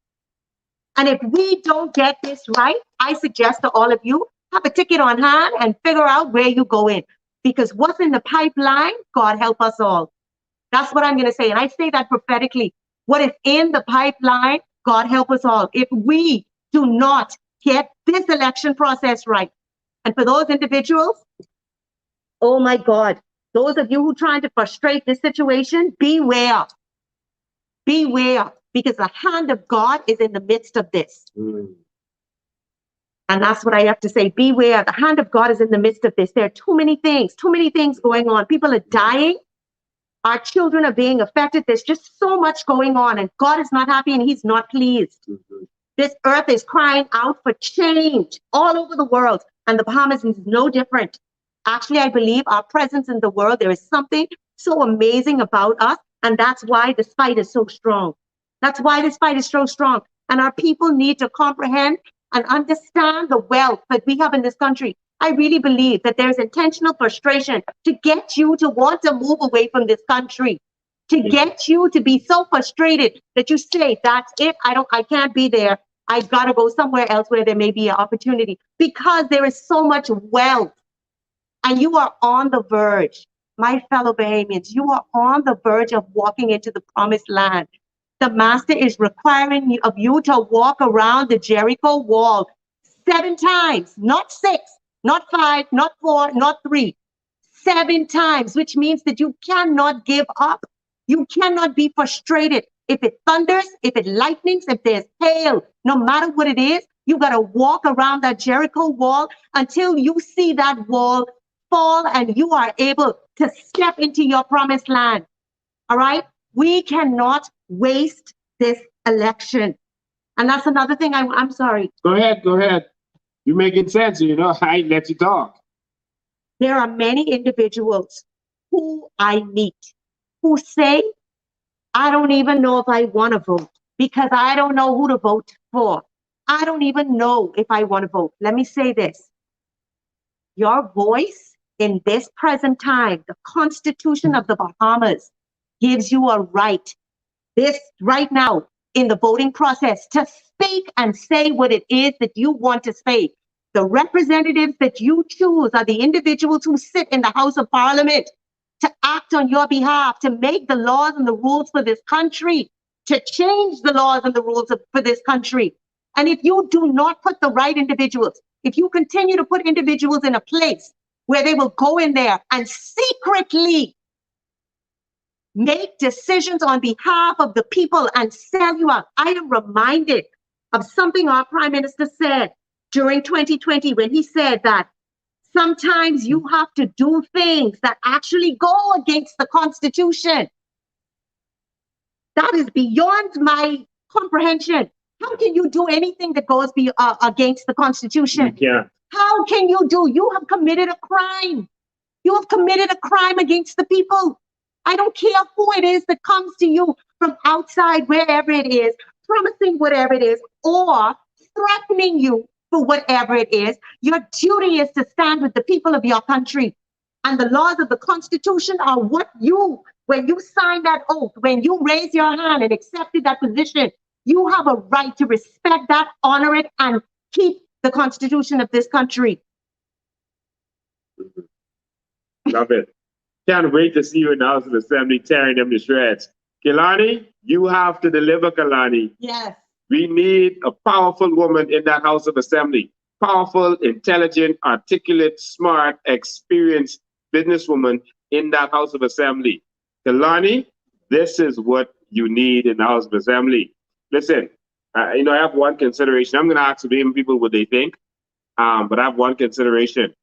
And if we don't get this right, I suggest to all of you, have a ticket on hand and figure out where you go in. Because what's in the pipeline, God help us all. That's what I'm going to say. And I say that prophetically. What is in the pipeline, God help us all. If we do not get this election process right. And for those individuals, oh my God, those of you who are trying to frustrate this situation, beware. Beware, because the hand of God is in the midst of this. And that's what I have to say. Beware, the hand of God is in the midst of this. There are too many things going on. People are dying. Our children are being affected. There's just so much going on, and God is not happy and he's not pleased. This earth is crying out for change all over the world, and the Bahamas is no different. Actually, I believe our presence in the world, there is something so amazing about us, and that's why this fight is so strong. That's why this fight is so strong. And our people need to comprehend and understand the wealth that we have in this country. I really believe that there's intentional frustration to get you to want to move away from this country, to get you to be so frustrated that you say, that's it, I can't be there. I've got to go somewhere else where there may be an opportunity, because there is so much wealth. And you are on the verge, my fellow Bahamians, you are on the verge of walking into the promised land. The master is requiring of you to walk around the Jericho wall 7 times, not 6. Not 5, not 4, not 3, 7 times, which means that you cannot give up. You cannot be frustrated. If it thunders, if it lightnings, if there's hail, no matter what it is, you got to walk around that Jericho wall until you see that wall fall and you are able to step into your promised land. All right? We cannot waste this election. And that's another thing I'm sorry. Go ahead, go ahead. You're making sense, you know, I let you talk. There are many individuals who I meet who say, I don't even know if I want to vote because I don't know who to vote for. I don't even know if I want to vote. Let me say this. Your voice in this present time, the Constitution of the Bahamas gives you a right, this right now in the voting process, to speak and say what it is that you want to say. The representatives that you choose are the individuals who sit in the House of Parliament to act on your behalf, to make the laws and the rules for this country, to change the laws and the rules for this country. And if you do not put the right individuals, if you continue to put individuals in a place where they will go in there and secretly make decisions on behalf of the people and sell you out. I am reminded of something our Prime Minister said during 2020 when he said that sometimes you have to do things that actually go against the Constitution. That is beyond my comprehension. How can you do anything that goes against the Constitution? Yeah. How can you do? You have committed a crime. You have committed a crime against the people. I don't care who it is that comes to you from outside, wherever it is, promising whatever it is, or threatening you for whatever it is. Your duty is to stand with the people of your country. And the laws of the Constitution are what you, when you sign that oath, when you raise your hand and accepted that position, you have a right to respect that, honor it, and keep the Constitution of this country. Love it. Can't wait to see you in the House of Assembly tearing them to shreds. Kelani, you have to deliver, Kelani. Yes. We need a powerful woman in that House of Assembly. Powerful, intelligent, articulate, smart, experienced businesswoman in that House of Assembly. Kelani, this is what you need in the House of Assembly. Listen, I have one consideration. I'm going to ask the people what they think, but I have one consideration.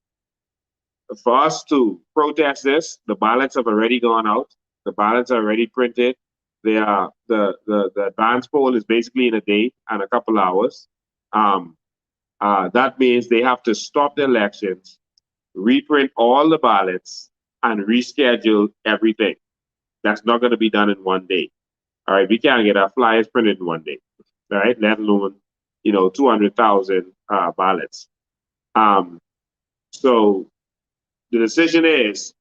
For us to protest this, the ballots have already gone out. The ballots are already printed. The advance poll is basically in a day and a couple hours. That means they have to stop the elections, reprint all the ballots, and reschedule everything. That's not going to be done in one day. All right, we can't get our flyers printed in one day. All right, let alone 200,000 ballots. So the decision is,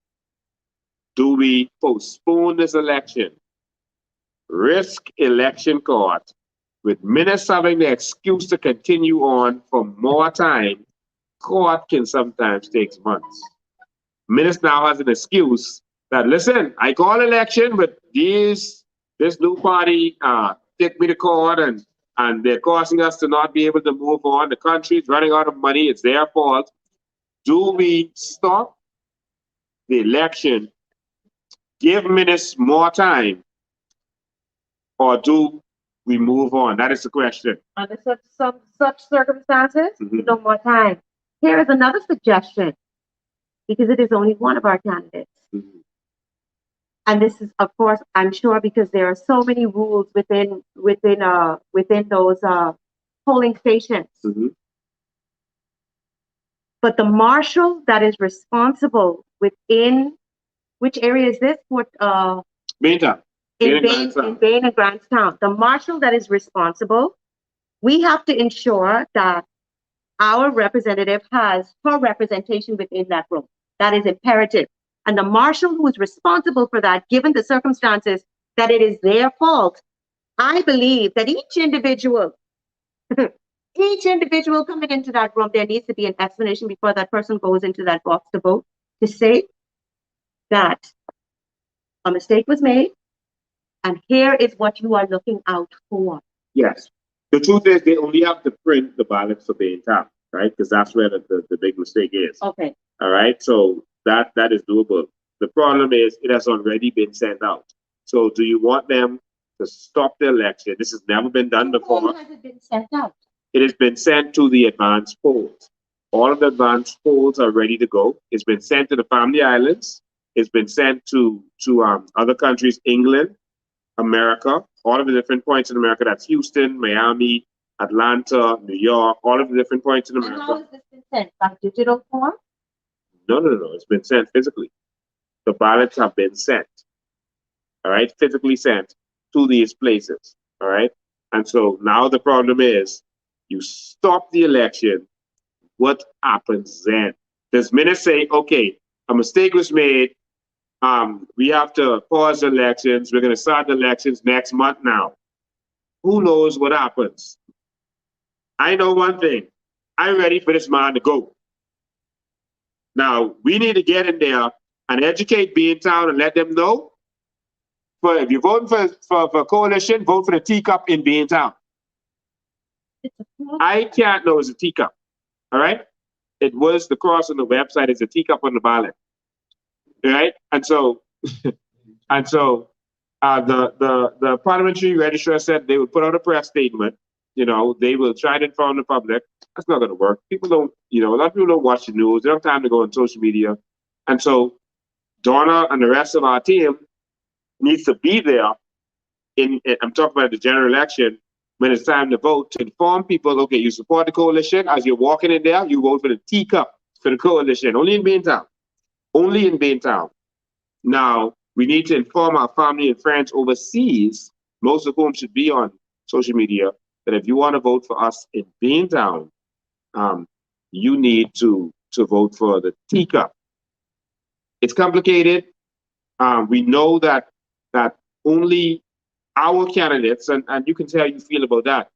do we postpone this election, risk election court, with minutes having the excuse to continue on for more time? Court can sometimes take months. Minutes now has an excuse that, listen, I call election, but this new party take me to court and they're causing us to not be able to move on. The country's running out of money. It's their fault. Do we stop the election, give minutes more time, or do we move on? That is the question. Under such circumstances, no more time. Here is another suggestion, because it is only one of our candidates. And this is, of course, I'm sure, because there are so many rules within those polling stations. But the marshal that is responsible within, which area is this? Baintown. In Bain and Grantstown. The marshal that is responsible, we have to ensure that our representative has her representation within that room. That is imperative. And the marshal who is responsible for that, given the circumstances that it is their fault, I believe that each individual coming into that room, there needs to be an explanation before that person goes into that box to vote, to say that a mistake was made, and here is what you are looking out for. Yes. The truth is they only have to print the ballots for Baintown, right? Because that's where the big mistake is. Okay. All right. So that is doable. The problem is it has already been sent out. So do you want them to stop the election? This has never been done before. When has it been sent out? It has been sent to the advance polls. All of the advance polls are ready to go. It's been sent to the Family Islands. It's been sent to other countries, England, America, all of the different points in America. That's Houston, Miami, Atlanta, New York, all of the different points in And how America. has this been sent? By digital form? No. It's been sent physically. The ballots have been sent. All right, physically sent to these places. All right. And so now the problem is you stop the election. What happens then? Does minutes say, okay, a mistake was made. We have to pause the elections. We're going to start the elections next month now. Who knows what happens? I know one thing. I'm ready for this man to go. Now, we need to get in there and educate Beantown and let them know. If you're voting for coalition, vote for the teacup in Beantown. I can't know it's a teacup. All right? It was the cross on the website. It's a teacup on the ballot. All right? And so, the parliamentary registrar said they would put out a press statement. You know, they will try to inform the public. That's not going to work. People don't, a lot of people don't watch the news. They don't have time to go on social media. And so Donna and the rest of our team needs to be there I'm talking about the general election, when it's time to vote, to inform people, okay, you support the coalition. As you're walking in there, you vote for the teacup for the coalition, only in Beantown. Only in Beantown. Now, we need to inform our family and friends overseas, most of whom should be on social media, that if you want to vote for us in Beantown, you need to vote for the teacup. It's complicated. We know that only our candidates, and you can tell how you feel about that.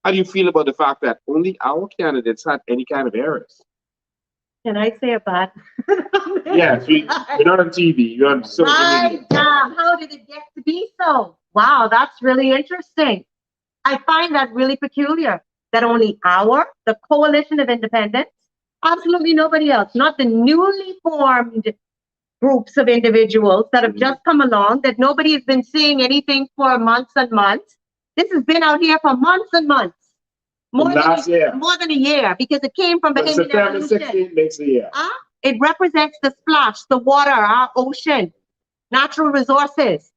How do you feel about the fact that only our candidates had any kind of errors? Can I say about? Yes, you're not on TV, you're on social media. How did it get to be so? Wow, that's really interesting. I find that really peculiar, that only the Coalition of Independents, absolutely nobody else, not the newly formed groups of individuals that have just come along, that nobody has been seeing anything for months and months. This has been out here for months and months. More than a year, because it came from Bahamian September Evolution. 16th makes a year. It represents the splash, the water, our ocean, natural resources.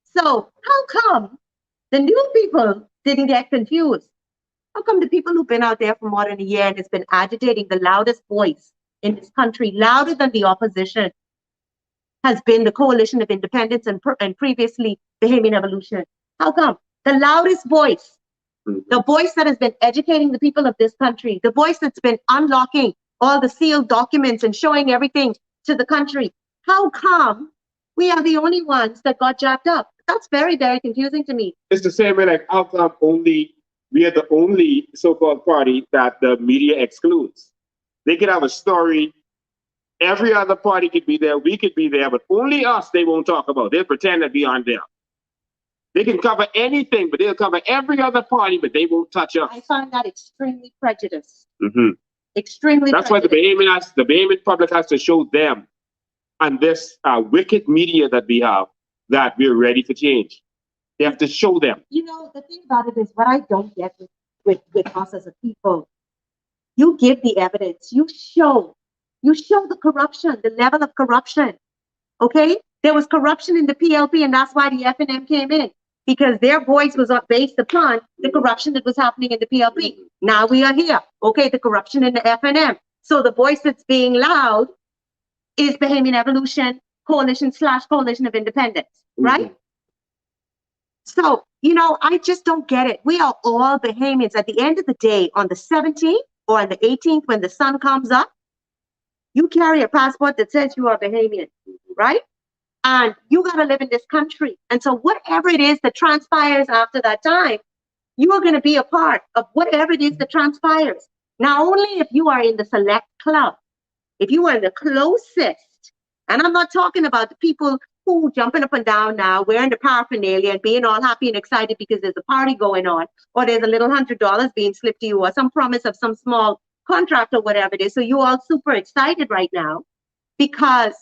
So how come the new people didn't get confused? How come the people who've been out there for more than a year and has been agitating the loudest voice in this country, louder than the opposition, has been the Coalition of Independents and previously Bahamian Evolution? How come? The loudest voice, the voice that has been educating the people of this country, the voice that's been unlocking all the sealed documents and showing everything to the country. How come we are the only ones that got jacked up? That's very, very confusing to me. It's the same way, like, how come we are the only so-called party that the media excludes? They could have a story. Every other party could be there. We could be there, but only us they won't talk about. They'll pretend to be on there. They can cover anything, but they'll cover every other party, but they won't touch us. I find that extremely prejudiced. Extremely. That's why the Bahamian public has to show them and this wicked media that we have that we're ready for change. They have to show them. The thing about it is, what I don't get with us as a people, you give the evidence, you show the corruption, the level of corruption. Okay, there was corruption in the PLP, and that's why the FNM came in, because their voice was based upon the corruption that was happening in the PLP. Now we are here. Okay, the corruption in the FNM. So the voice that's being loud is Bahamian Evolution Coalition of Independents, right? So, I just don't get it. We are all Bahamians. At the end of the day, on the 17th or on the 18th, when the sun comes up, you carry a passport that says you are Bahamian, right? And you got to live in this country. And so whatever it is that transpires after that time, you are going to be a part of whatever it is that transpires. Now, only if you are in the select club, if you are in the closest, and I'm not talking about the people who jumping up and down now, wearing the paraphernalia and being all happy and excited because there's a party going on, or there's a little $100 being slipped to you, or some promise of some small contract or whatever it is. So you all super excited right now because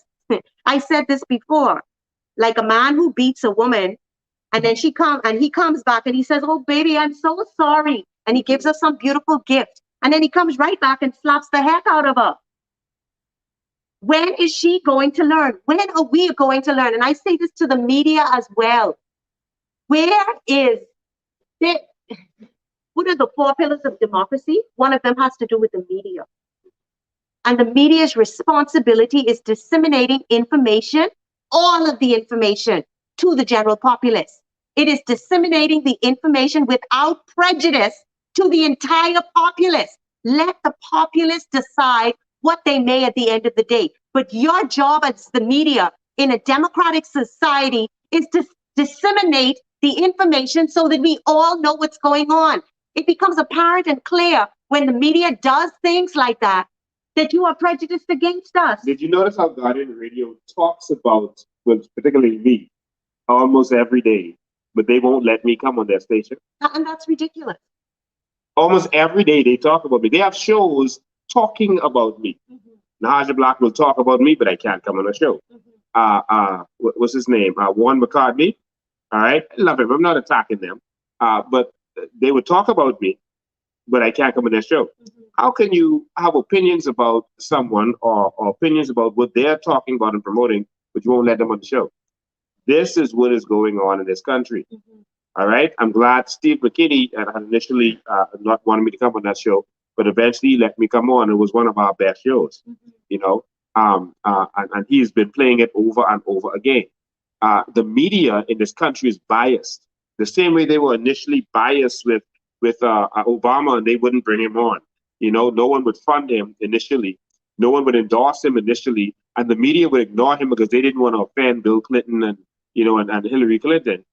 I said this before, like a man who beats a woman and then he comes back and he says, "Oh baby, I'm so sorry." And he gives her some beautiful gift. And then he comes right back and slaps the heck out of her. When is she going to learn? When are we going to learn? And I say this to the media as well. Where is it? What are the 4 pillars of democracy? One of them has to do with the media. And the media's responsibility is disseminating information, all of the information, to the general populace. It is disseminating the information without prejudice to the entire populace. Let the populace decide what they may at the end of the day. But your job as the media in a democratic society is to disseminate the information so that we all know what's going on. It becomes apparent and clear when the media does things like that, that you are prejudiced against us. Did you notice how Guardian Radio talks about, well, particularly me, almost every day, but they won't let me come on their station? And that's ridiculous. Almost every day they talk about me. They have shows talking about me. Nahaja Block will talk about me, but I can't come on a show. What's his name? Warren McCartney. All right, I love him. I'm not attacking them, but they would talk about me, but I can't come on their show. How can you have opinions about someone or opinions about what they're talking about and promoting, but you won't let them on the show? This is what is going on in this country. All right. I'm glad Steve McKinney had initially not wanted me to come on that show, but eventually he let me come on. It was one of our best shows, you know, and he's been playing it over and over again. The media in this country is biased. The same way they were initially biased with Obama and they wouldn't bring him on. You know, no one would fund him initially. No one would endorse him initially. And the media would ignore him because they didn't want to offend Bill Clinton and, you know, and Hillary Clinton.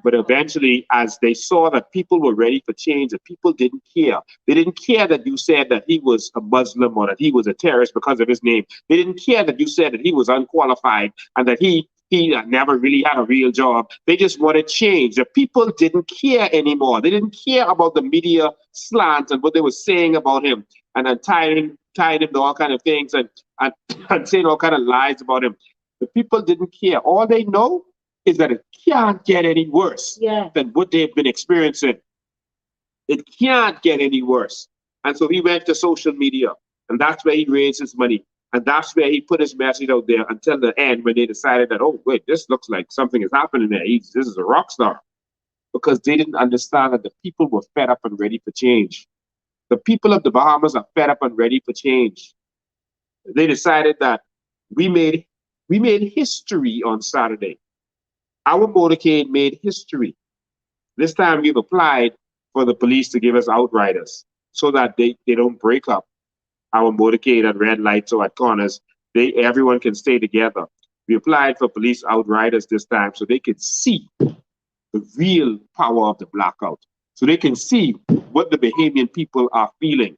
But eventually, as they saw that people were ready for change, that people didn't care. They didn't care that you said that he was a Muslim or that he was a terrorist because of his name. They didn't care that you said that he was unqualified and that he never really had a real job. They just wanted change. The people didn't care anymore. They didn't care about the media slant and what they were saying about him and tying him to all kind of things and saying all kind of lies about him. The people didn't care. All they know is that it can't get any worse than what they've been experiencing. It can't get any worse. And so he went to social media, and that's where he raised his money. And that's where he put his message out there until the end when they decided that, oh, wait, this looks like something is happening there. This is a rock star. Because they didn't understand that the people were fed up and ready for change. The people of the Bahamas are fed up and ready for change. They decided that we made history on Saturday. Our motorcade made history. This time we've applied for the police to give us outriders so that they don't break up our motorcade at red lights or at corners. Everyone can stay together. We applied for police outriders this time so they could see the real power of the blackout. So they can see what the Bahamian people are feeling.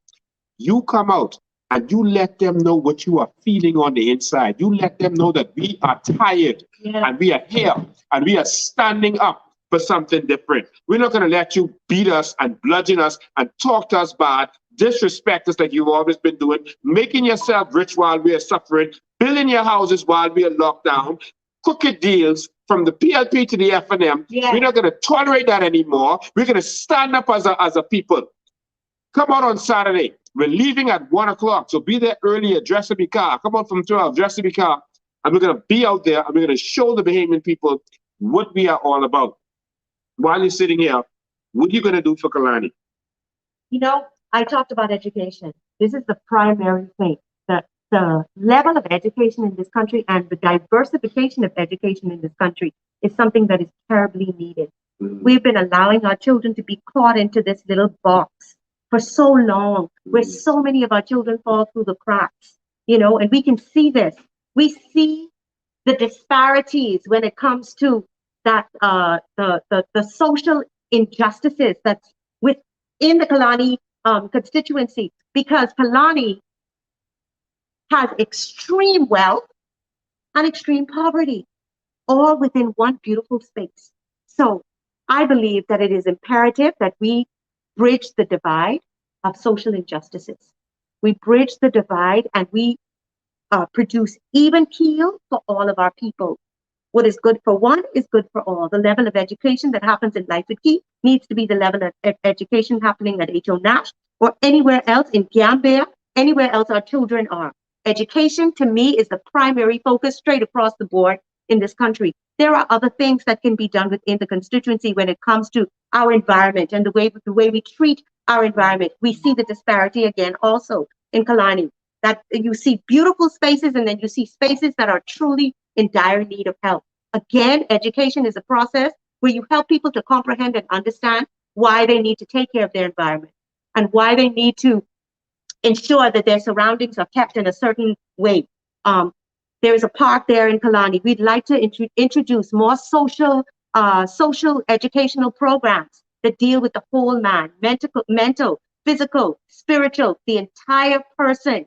You come out and you let them know what you are feeling on the inside. You let them know that we are tired and we are here and we are standing up for something different. We're not going to let you beat us and bludgeon us and talk to us bad, disrespect us like you've always been doing, making yourself rich while we are suffering, building your houses while we are locked down, crooked deals from the PLP to the FNM. We're not going to tolerate that anymore. We're going to stand up as a people. Come out on Saturday. We're leaving at 1 o'clock, so be there earlier, dress up your car. Come out from 12, dress up your car, and we're going to be out there, and we're going to show the Bahamian people what we are all about. While you're sitting here, what are you going to do for Kalani? You know, I talked about education. This is the primary thing. The level of education in this country and the diversification of education in this country is something that is terribly needed. We've been allowing our children to be caught into this little box for so long, where so many of our children fall through the cracks, you know, and we can see this. We see the disparities when it comes to that, the social injustices that's within the Kalani constituency, because Kalani has extreme wealth and extreme poverty, all within one beautiful space. So I believe that it is imperative that we bridge the divide of social injustices. We bridge the divide and we produce even keel for all of our people. What is good for one is good for all. The level of education that happens in Lightfoot Key needs to be the level of education happening at H.O. Nash or anywhere else in Gambia, anywhere else our children are. Education, to me, is the primary focus straight across the board in this country. There are other things that can be done within the constituency when it comes to our environment and the way we treat our environment. We see the disparity again also in Kalani, that you see beautiful spaces and then you see spaces that are truly in dire need of help. Again, education is a process where you help people to comprehend and understand why they need to take care of their environment and why they need to ensure that their surroundings are kept in a certain way. There is a park there in Kalani. We'd like to introduce more social educational programs that deal with the whole man, mental, physical, spiritual, the entire person.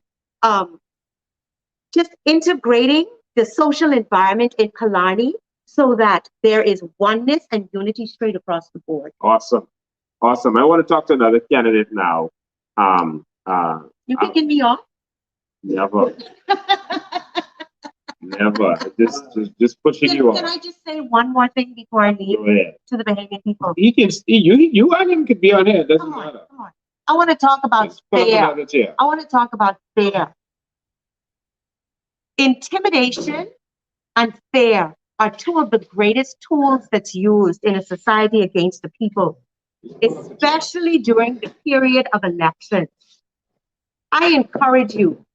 Just integrating the social environment in Kalani so that there is oneness and unity straight across the board. Awesome. Awesome. I want to talk to another candidate now. You kicking me off? Never. Never. Just pushing you off. Can I just say one more thing before I leave Go ahead. to the Bahamian people? You and him could be on here. It doesn't Come on, matter. come on. I want to talk about Just pull up fair. another chair. I want to talk about fair. Intimidation and fear are two of the greatest tools that's used in a society against the people, especially during the period of elections. I encourage you.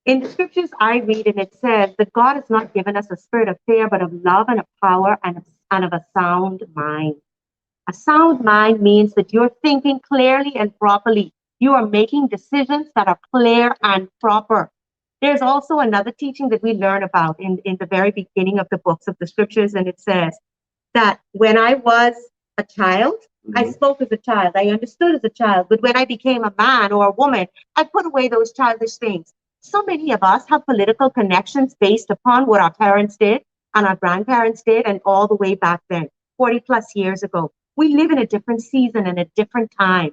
In the scriptures I read, and it says that God has not given us a spirit of fear, but of love and of power and of a sound mind. A sound mind means that you're thinking clearly and properly. You are making decisions that are clear and proper. There's also another teaching that we learn about in the very beginning of the books of the scriptures, and it says that when I was a child, I spoke as a child, I understood as a child, but when I became a man or a woman, I put away those childish things. So many of us have political connections based upon what our parents did and our grandparents did, and all the way back then, 40 plus years ago. We live in a different season and a different time.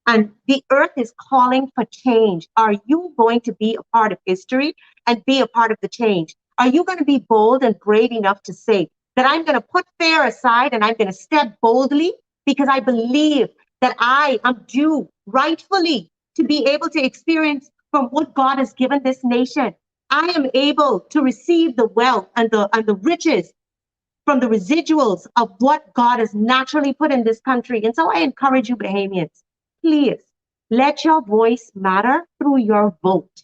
And the earth is calling for change. Are you going to be a part of history and be a part of the change? Are you going to be bold and brave enough to say that I'm going to put fear aside and I'm going to step boldly because I believe that I am due rightfully to be able to experience from what God has given this nation? I am able to receive the wealth and the riches from the residuals of what God has naturally put in this country. And so I encourage you, Bahamians, please let your voice matter through your vote.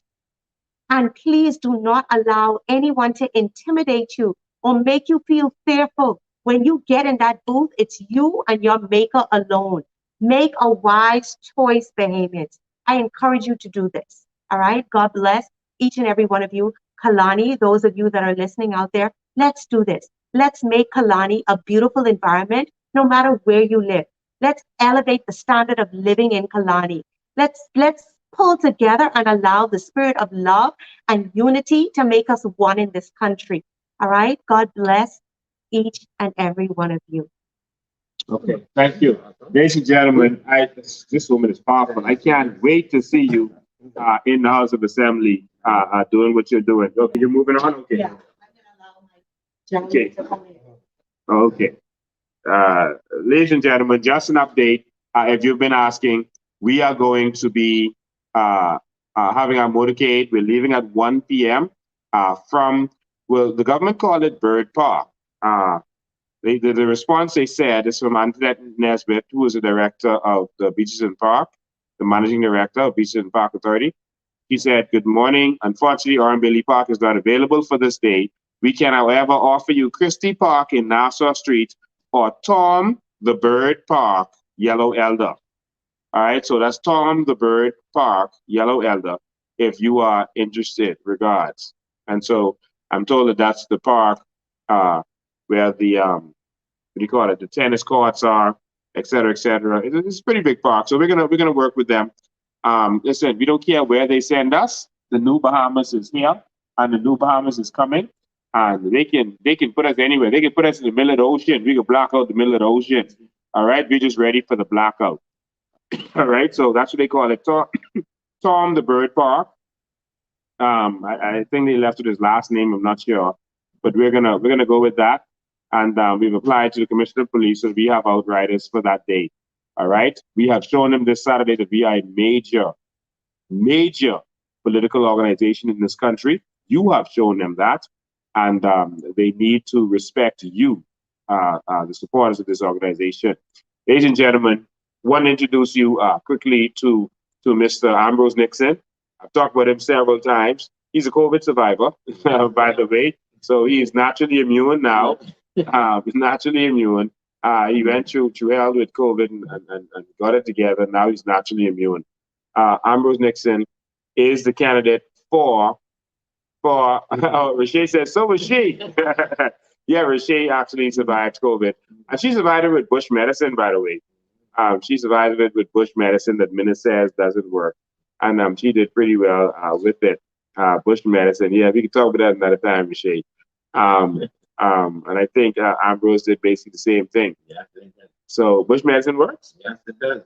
And please do not allow anyone to intimidate you or make you feel fearful. When you get in that booth, it's you and your maker alone. Make a wise choice, Bahamians. I encourage you to do this. All right. God bless each and every one of you. Kalani, those of you that are listening out there, let's do this. Let's make Kalani a beautiful environment, no matter where you live. Let's elevate the standard of living in Kalani. Let's pull together and allow the spirit of love and unity to make us one in this country. All right. God bless each and every one of you. Okay, thank you. Ladies and gentlemen, this woman is powerful. I can't wait to see you in the House of Assembly doing what you're doing. Okay, you're moving on? Okay. Yeah. Okay. Okay. Ladies and gentlemen, just an update. If you've been asking, we are going to be having our motorcade. We're leaving at 1 p.m. From, well, the government called it Bird Park. The response they said is from Antoinette Nesbitt, who is the director of the Beaches and Park, the managing director of Beaches and Park Authority. He said, "Good morning. Unfortunately, Orange Park is not available for this day. We can, however, offer you Christie Park in Nassau Street or Tom the Bird Park, Yellow Elder." All right, so that's Tom the Bird Park, Yellow Elder, if you are interested. Regards. And so I'm told that that's the park where the what do you call it? The tennis courts are, et cetera, et cetera. It's a pretty big park, so we're gonna work with them. Listen, we don't care where they send us. The New Bahamas is here, and the New Bahamas is coming, and they can put us anywhere. They can put us in the middle of the ocean. We can block out the middle of the ocean. All right, we're just ready for the blackout. All right, so that's what they call it. Tom the Bird Park. I think they left with his last name. I'm not sure, but we're gonna go with that. And we've applied to the Commissioner of Police, so we have outriders for that day. All right. We have shown them this Saturday that we are a major political organization in this country. You have shown them that, and they need to respect you, the supporters of this organization. Ladies and gentlemen, I want to introduce you quickly to Mr. Ambrose Nixon. I've talked about him several times. He's a COVID survivor, by the way, so he is naturally immune now. He's naturally immune. He went through hell with COVID and got it together. Now he's naturally immune. Ambrose Nixon is the candidate for Rashay says, so was she. Yeah, Rashay actually survived COVID. And she survived it with bush medicine, by the way. She survived it with bush medicine that Minna says doesn't work. And she did pretty well with it. Bush medicine. Yeah, we can talk about that another time, Rashay. And I think Ambrose did basically the same thing. Yeah, it does. So bush medicine works? Yes, it does.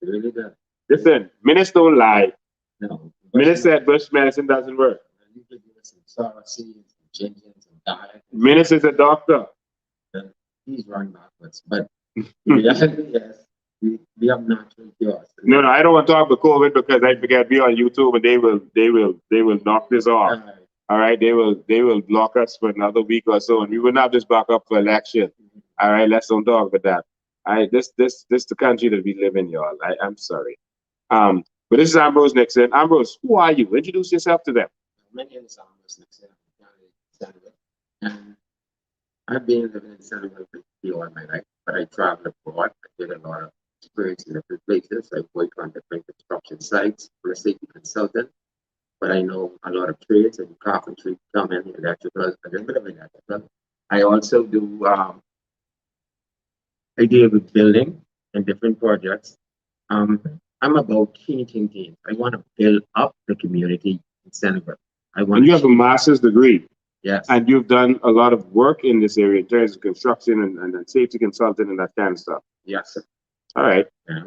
It really does. Listen, Minna don't lie. No. Minna said bush medicine doesn't work. You could give us some sour seeds, some ginger, some diet. Minna is a doctor. He's run backwards. But the reality is, we have natural cures. No, I don't want to talk about COVID because I forget be on YouTube and they will knock this off. All right, they will block us for another week or so, and we will not just back up for election. All right, let's don't talk about that. All right, this the country that we live in, y'all. I'm sorry. But this is Ambrose Nixon. Ambrose, who are you? Introduce yourself to them. My name is Ambrose Nixon. I'm from and I've been living in Senegal for all my life, but I traveled abroad. I did a lot of experience in different places. I worked on different construction sites. I'm a safety consultant, but I know a lot of trades and carpentry, plumbing, electrical, a little bit of electrical. I also do, I deal with building and different projects. I'm about changing things. I want to build up the community in Senegal. And you have a master's degree. Yes. And you've done a lot of work in this area in terms of construction and safety consulting and that kind of stuff. Yes, sir. All right. Yeah.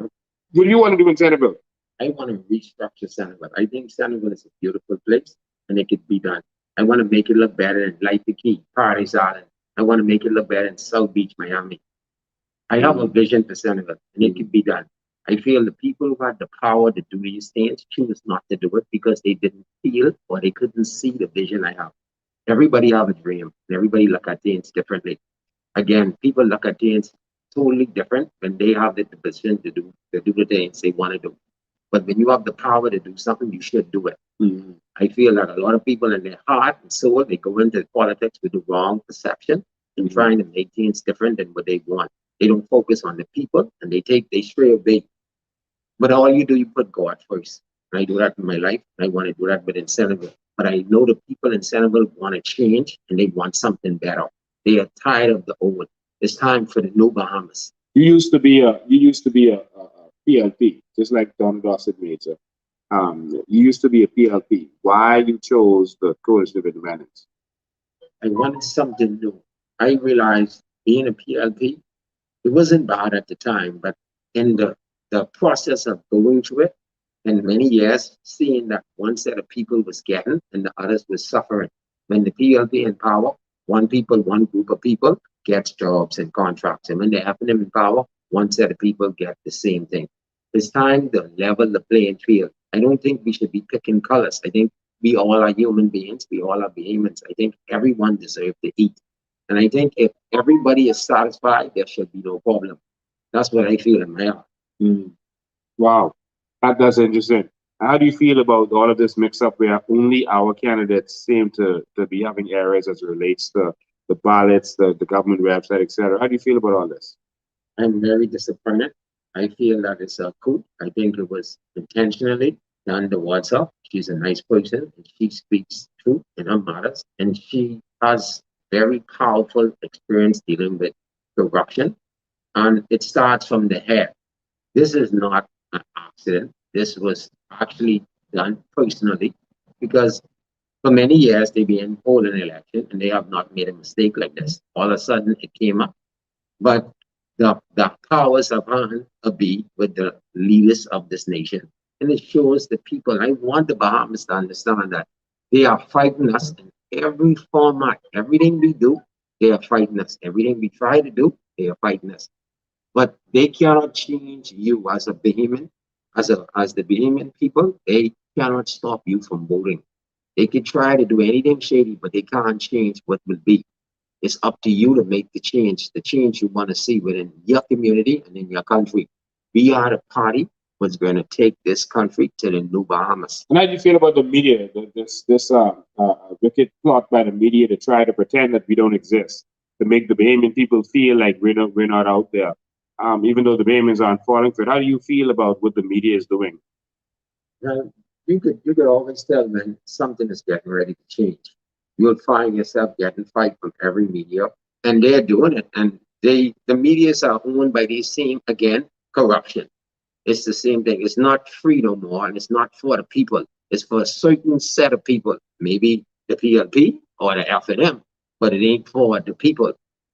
What do you want to do in Senegal? I want to restructure Senegal. I think Senegal is a beautiful place and it could be done. I want to make it look better in Life Key, Paradise Island. I want to make it look better in South Beach, Miami. I have a vision for Senegal and it could be done. I feel the people who had the power to do these things choose not to do it because they didn't feel or they couldn't see the vision I have. Everybody have a dream and everybody look at things differently. Again, people look at things totally different when they have the position to do the things they want to do. But when you have the power to do something, you should do it. Mm-hmm. I feel that a lot of people in their heart and soul, they go into politics with the wrong perception and trying to make things different than what they want. They don't focus on the people and they stray away. But all you do, you put God first. And I do that in my life. I want to do that within Senegal. But I know the people in Senegal want to change and they want something better. They are tired of the old. It's time for the new Bahamas. You used to be a PLP, just like Don Dossett Major. You used to be a PLP. Why you chose the Coalition of Independence? I wanted something new. I realized being a PLP, it wasn't bad at the time, but in the process of going through it, and many years, seeing that one set of people was getting and the others was suffering. When the PLP in power, one group of people gets jobs and contracts. And when they happen in power, one set of people get the same thing. It's time to level the playing field. I don't think we should be picking colors. I think we all are human beings. We all are behemoths. I think everyone deserves to eat. And I think if everybody is satisfied, there should be no problem. That's what I feel in my heart. Wow. That's interesting. How do you feel about all of this mix-up where only our candidates seem to be having errors as it relates to the ballots, the government website, etc.? How do you feel about all this? I'm very disappointed. I feel that it's a coup. I think it was intentionally done towards her. She's a nice person and she speaks truth in her matters. And she has very powerful experience dealing with corruption. And it starts from the head. This is not an accident. This was actually done personally because for many years they've been holding an election and they have not made a mistake like this. All of a sudden it came up. But the powers of on be with the leaders of this nation. And it shows the people. I want the Bahamas to understand that they are fighting us in every format. Everything we do, they are fighting us. Everything we try to do, they are fighting us. But they cannot change you as a Bahamian, as the Bahamian people. They cannot stop you from voting. They could try to do anything shady, but they can't change what will be. It's up to you to make the change you want to see within your community and in your country. We are the party who's going to take this country to the new Bahamas. And how do you feel about the media? This wicked plot by the media to try to pretend that we don't exist, to make the Bahamian people feel like we're not out there, even though the Bahamians aren't falling for it. How do you feel about what the media is doing? You could always tell when something is getting ready to change. You'll find yourself getting fight from every media, and they're doing it. And the medias are owned by the same, again, corruption. It's the same thing. It's not free no more, and it's not for the people. It's for a certain set of people, maybe the PLP or the FNM, but it ain't for the people.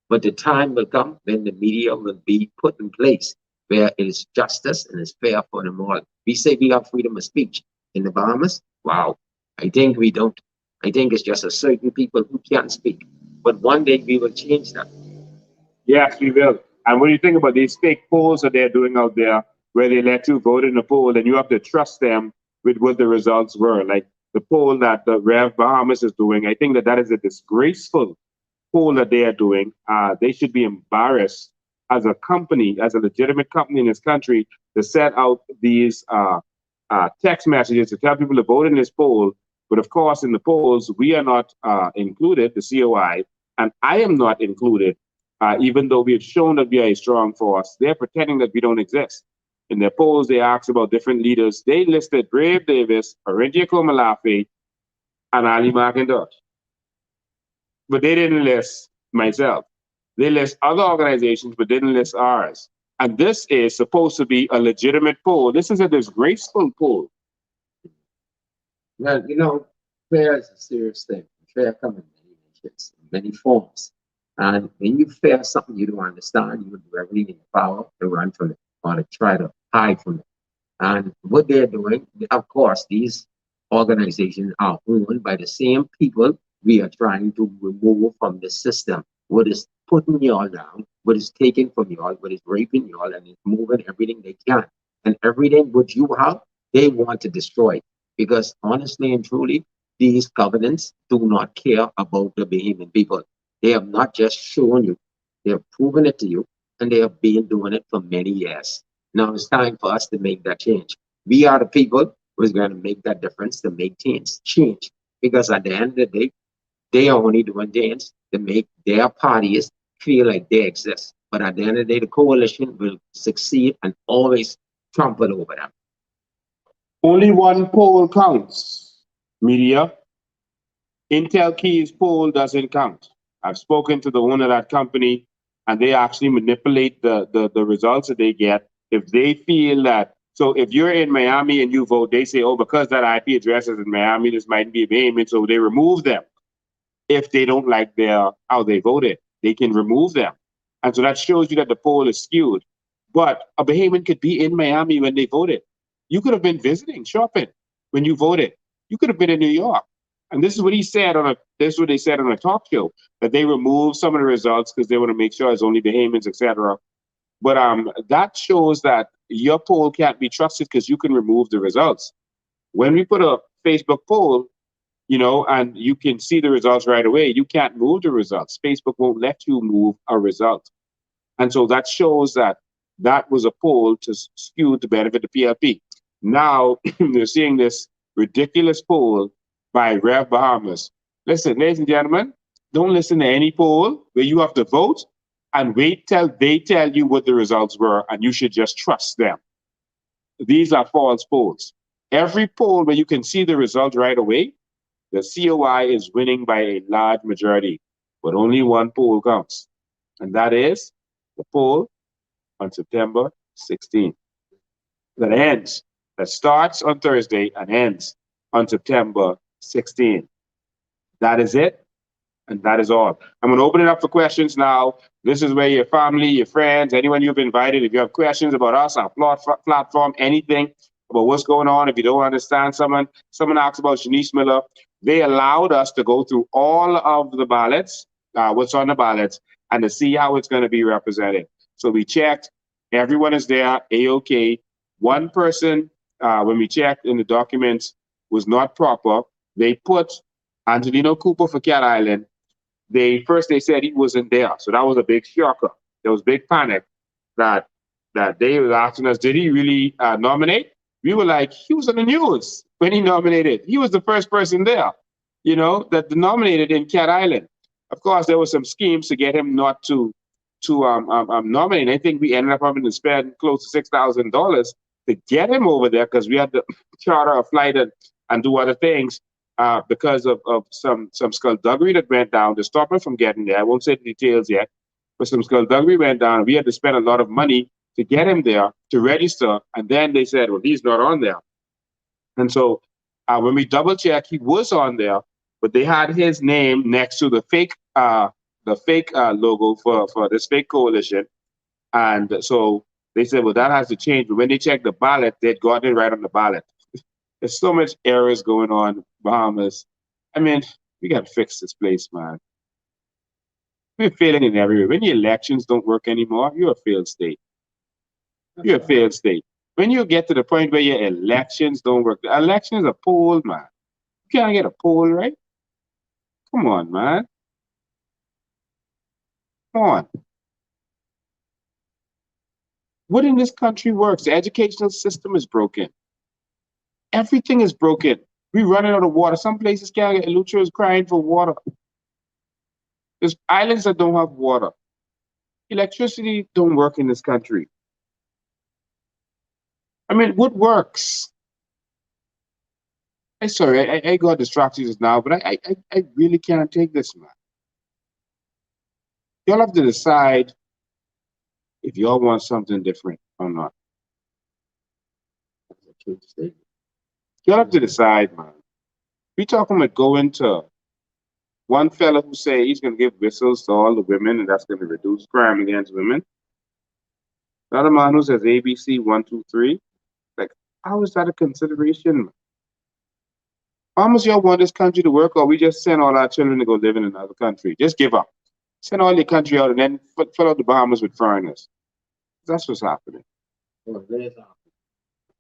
But the time will come when the media will be put in place where it is justice and it's fair for them all. We say we have freedom of speech in the Bahamas. Wow, I think we don't. I think it's just a certain people who can't speak. But one day we will change that. Yes, we will. And what do you think about these fake polls that they're doing out there, where they let you vote in a poll and you have to trust them with what the results were? Like the poll that the Rev Bahamas is doing, I think that is a disgraceful poll that they are doing. They should be embarrassed as a company, as a legitimate company in this country, to set out these text messages to tell people to vote in this poll. But of course, in the polls, we are not included, the COI, and I am not included, even though we have shown that we are a strong force. They're pretending that we don't exist. In their polls, they asked about different leaders. They listed Brave Davis, Orinthia Komalafe, and Ali McIntosh. But they didn't list myself. They list other organizations, but didn't list ours. And this is supposed to be a legitimate poll. This is a disgraceful poll. Well, fair is a serious thing. Fair comes in many nations, in many forms. And when you fair something you don't understand, you will do everything in your power to run from it or to try to hide from it. And what they're doing, of course, these organizations are owned by the same people we are trying to remove from the system. What is putting y'all down, what is taken from y'all, what is raping y'all, and it's moving everything they can. And everything what you have, they want to destroy. Because honestly and truly, these covenants do not care about the Bahamian people. They have not just shown you, they have proven it to you, and they have been doing it for many years. Now it's time for us to make that change. We are the people who's going to make that difference, to make change. Because at the end of the day, they are only doing things to make their parties feel like they exist. But at the end of the day, the coalition will succeed and always trample over them. Only one poll counts, media. Intel Keys poll doesn't count. I've spoken to the owner of that company, and they actually manipulate the results that they get. If they feel that, so if you're in Miami and you vote, they say, oh, because that IP address is in Miami, this might be a Bahamian, so they remove them. If they don't like how they voted, they can remove them. And so that shows you that the poll is skewed. But a Bahamian could be in Miami when they voted. You could have been visiting, shopping when you voted. You could have been in New York. And this is what he said this is what they said on a talk show, that they removed some of the results because they want to make sure it's only Bahamians, etc. But that shows that your poll can't be trusted because you can remove the results. When we put a Facebook poll, and you can see the results right away, you can't move the results. Facebook won't let you move a result. And so that shows that was a poll to skew to benefit the PLP. Now they're seeing this ridiculous poll by Rev Bahamas. Listen, ladies and gentlemen, don't listen to any poll where you have to vote and wait till they tell you what the results were, and you should just trust them. These are false polls. Every poll where you can see the result right away, the COI is winning by a large majority, but only one poll counts, and that is the poll on September 16th. That starts on Thursday and ends on September 16th. That is it, and that is all. I'm going to open it up for questions now. This is where your family, your friends, anyone you've invited, if you have questions about us, our platform, anything about what's going on, if you don't understand someone asked about Shanice Miller, they allowed us to go through all of the ballots, what's on the ballots, and to see how it's going to be represented. So we checked, everyone is there, A-OK. One person, when we checked in the documents, was not proper. They put Angelino Cooper for Cat Island. They said he wasn't there, so that was a big shocker. There was big panic that they were asking us, did he really nominate? We were like, he was on the news when he nominated. He was the first person there, that nominated in Cat Island. Of course, there were some schemes to get him not to nominate. I think we ended up having to spend close to $6,000 to get him over there because we had to charter a flight and do other things because of some skullduggery that went down to stop him from getting there. I won't say the details yet, but some skullduggery went down. We had to spend a lot of money to get him there to register, and then they said, well, he's not on there. And so when we double checked, he was on there, but they had his name next to the fake logo for this fake coalition. And so they said, well, that has to change. But when they checked the ballot, they'd gotten it right on the ballot. There's so much errors going on in Bahamas. I mean, we got to fix this place, man. We're failing in everywhere. When the elections don't work anymore, you're a failed state. You're a failed state. When you get to the point where your elections don't work, the election is a poll, man. You can't get a poll right. Come on, man. Come on. What in this country works? The educational system is broken. Everything is broken. We're running out of water. Some places can't get. Lucha is crying for water. There's islands that don't have water. Electricity don't work in this country. I mean, what works? I'm sorry, I got distracted just now, but I really can't take this, man. Y'all have to decide if y'all want something different or not. Y'all have to decide, man. We talking about going to one fella who say he's going to give whistles to all the women and that's going to reduce crime against women. Another man who says ABC 1, 2, 3. Like, how is that a consideration? How much y'all want this country to work, or we just send all our children to go live in another country? Just give up. Send all your country out and then fill out the Bahamas with foreigners. That's what's happening. Well, it is happening.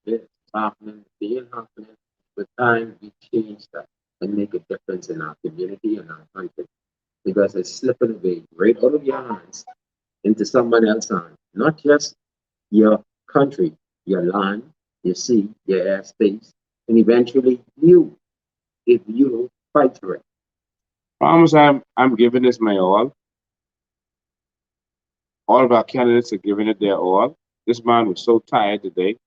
It's happening. It's happening. With time, we change that and make a difference in our community and our country. Because it's slipping away right out of your hands into someone else's hands. Not just your country, your land, your sea, your airspace, and eventually you, if you don't fight for it. Promise I'm giving this my all. All of our candidates are giving it their all. This man was so tired today.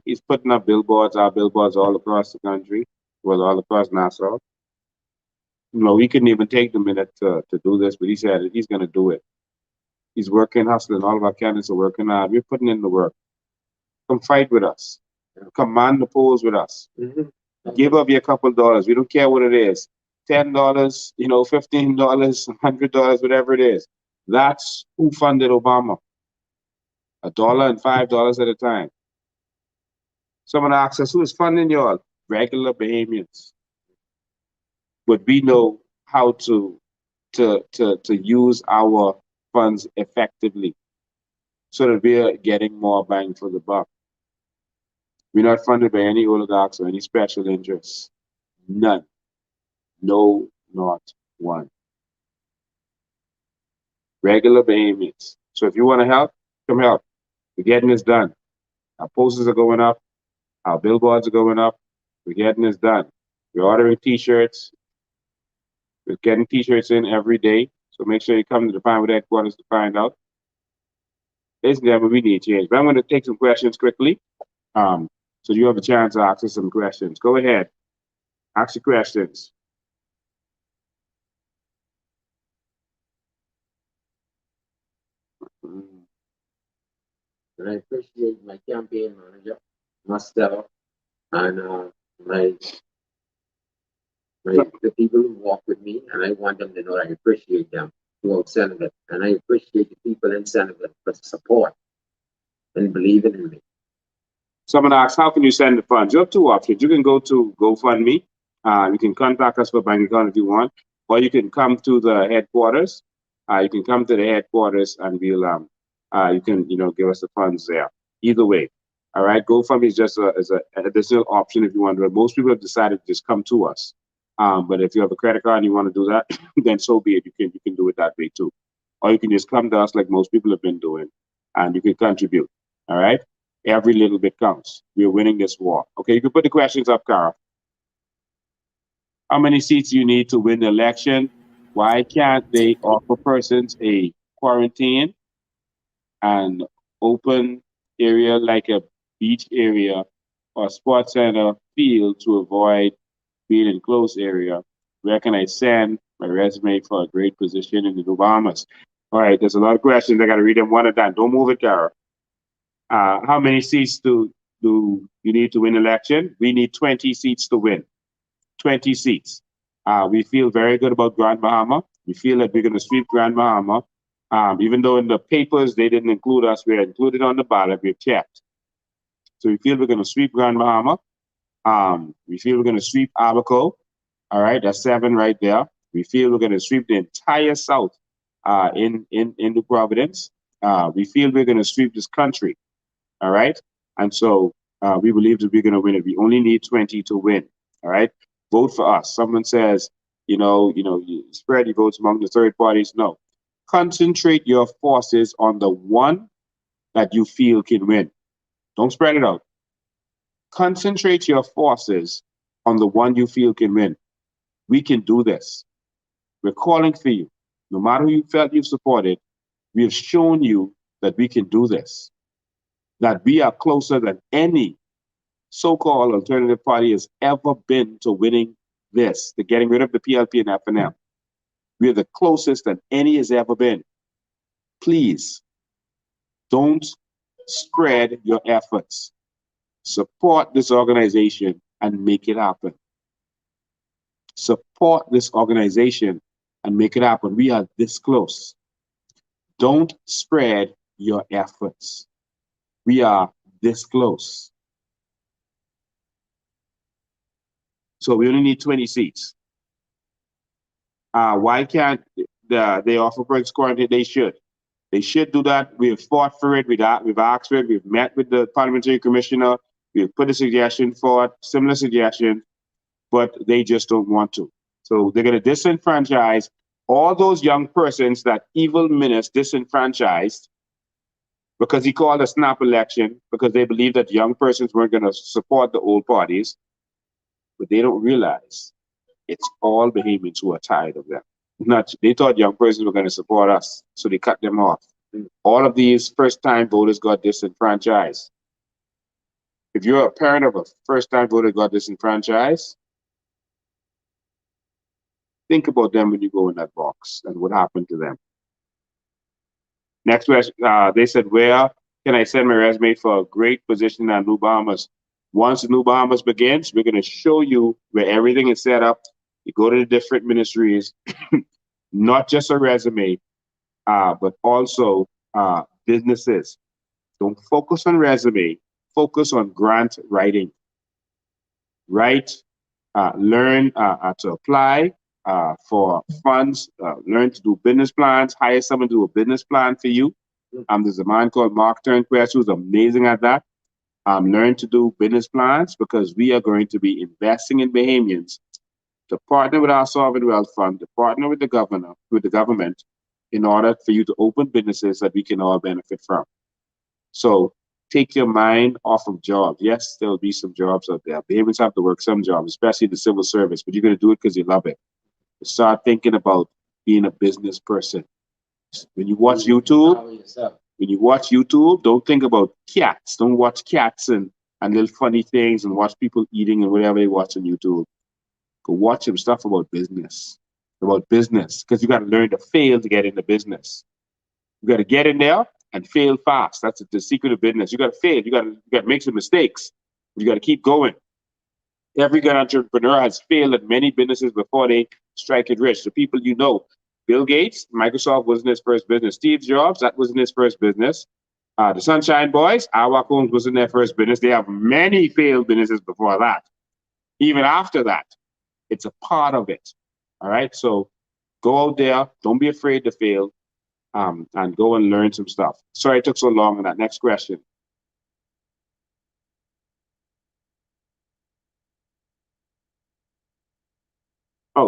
He's putting up our billboards all across the country, well, all across Nassau. We couldn't even take the minute to do this, but he said he's going to do it. He's working, hustling. All of our candidates are working hard. We're putting in the work. Come fight with us. Come man the polls with us. Mm-hmm. Give up your couple dollars. We don't care what it is. $10, $15, $100, whatever it is. That's who funded Obama. $1 and $5 at a time. Someone asks us, who is funding y'all? Regular Bahamians. But we know how to use our funds effectively so that we're getting more bang for the buck. We're not funded by any oligarchs or any special interests. None. No, not one. Regular Bahamians. So if you want to help, come help. We're getting this done. Our posters are going up. Our billboards are going up. We're getting this done. We're ordering T-shirts. We're getting T-shirts in every day. So make sure you come to the Pinewood headquarters to find out. Ladies and gentlemen, we need change. But I'm going to take some questions quickly. So you have a chance to ask us some questions. Go ahead. Ask your questions. And I appreciate my campaign manager, Marcel, and the people who walk with me, and I want them to know I appreciate them throughout Senegal. And I appreciate the people in Senegal for support and believing in me. Someone asks, how can you send the funds? You have two options. You can go to GoFundMe. You can contact us for bank account if you want, or you can come to the headquarters. You can come to the headquarters and we'll you can give us the funds there. Either way. All right, GoFundMe is just an additional option if you want to. Most people have decided to just come to us. But if you have a credit card and you want to do that, then so be it. You can do it that way too. Or you can just come to us like most people have been doing, and you can contribute. All right? Every little bit counts. We're winning this war. Okay, you can put the questions up, Cara. How many seats do you need to win the election? Why can't they offer persons a quarantine and open area like a beach area or sports center field to avoid being in closed area? Where can I send my resume for a great position in the Bahamas? All right, there's a lot of questions. I got to read them one at a time. Don't move it, Cara. How many seats do you need to win election? We need 20 seats to win. 20 seats. We feel very good about Grand Bahama. We feel that we're going to sweep Grand Bahama. Even though in the papers they didn't include us, we're included on the ballot. We've checked. So we feel we're going to sweep Grand Bahama. We feel we're going to sweep Abaco. All right, that's 7 right there. We feel we're going to sweep the entire South in New Providence. We feel we're going to sweep this country. All right, and so we believe that we're going to win it. We only need 20 to win. All right, vote for us. Someone says, you spread your votes among the third parties. No, concentrate your forces on the one that you feel can win. Don't spread it out. Concentrate your forces on the one you feel can win. We can do this. We're calling for you. No matter who you felt you've supported, we have shown you that we can do this. That we are closer than any so-called alternative party has ever been to winning this, to getting rid of the PLP and FNM. We are the closest that any has ever been. Please, don't spread your efforts. Support this organization and make it happen. Support this organization and make it happen. We are this close. Don't spread your efforts. We are this close. So we only need 20 seats. Why can't they offer Briggs quarantine? They should. They should do that. We have fought for it. We've asked for it. We've met with the parliamentary commissioner. We've put a suggestion forward, similar suggestion, but they just don't want to. So they're going to disenfranchise all those young persons that evil menace disenfranchised because he called a snap election because they believe that young persons weren't going to support the old parties. But they don't realize it's all Bahamians who are tired of them. They thought young persons were going to support us, so they cut them off. All of these first-time voters got disenfranchised. If you're a parent of a first-time voter got disenfranchised, think about them when you go in that box and what happened to them. Next question, they said, where can I send my resume for a great position at New Bahamas? Once the New Bahamas begins, we're going to show you where everything is set up. You go to the different ministries, not just a resume, but also businesses. Don't focus on resume, focus on grant writing. Write, learn to apply for funds, learn to do business plans, hire someone to do a business plan for you. There's a man called Mark Turnquest who's amazing at that. Learn to do business plans because we are going to be investing in Bahamians to partner with our Sovereign Wealth Fund, to partner with the government in order for you to open businesses that we can all benefit from. So take your mind off of jobs. Yes, there'll be some jobs out there. Bahamians have to work some jobs, especially the civil service, but you're going to do it because you love it. Start thinking about being a business person. When you watch YouTube, don't think about cats. Don't watch cats and little funny things and watch people eating and whatever they watch on YouTube. Go watch some stuff about business. Because you got to learn to fail to get into business. You got to get in there and fail fast. That's the secret of business. You got to fail. You got to make some mistakes. You got to keep going. Every good entrepreneur has failed at many businesses before they strike it rich. The people you know, Bill Gates, Microsoft wasn't his first business. Steve Jobs, that wasn't his first business. The Sunshine Boys, Awak Homes wasn't their first business. They have many failed businesses before that. Even after that, it's a part of it. All right, so go out there. Don't be afraid to fail, and go and learn some stuff. Sorry it took so long on that. Next question.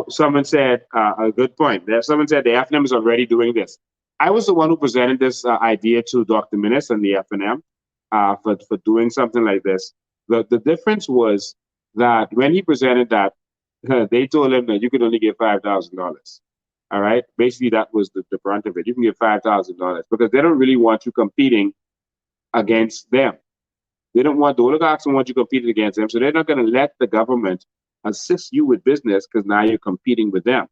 Now, someone said a good point. There, someone said the FNM is already doing this. I was the one who presented this idea to Dr. Minnis and the FNM for doing something like this. The difference was that when he presented that, they told him that you could only get $5,000. All right. Basically, that was the brunt of it. You can get $5,000 because they don't really want you competing against them. They don't want the oligarchs don't want you competing against them, so they're not going to let the government assist you with business because now you're competing with them.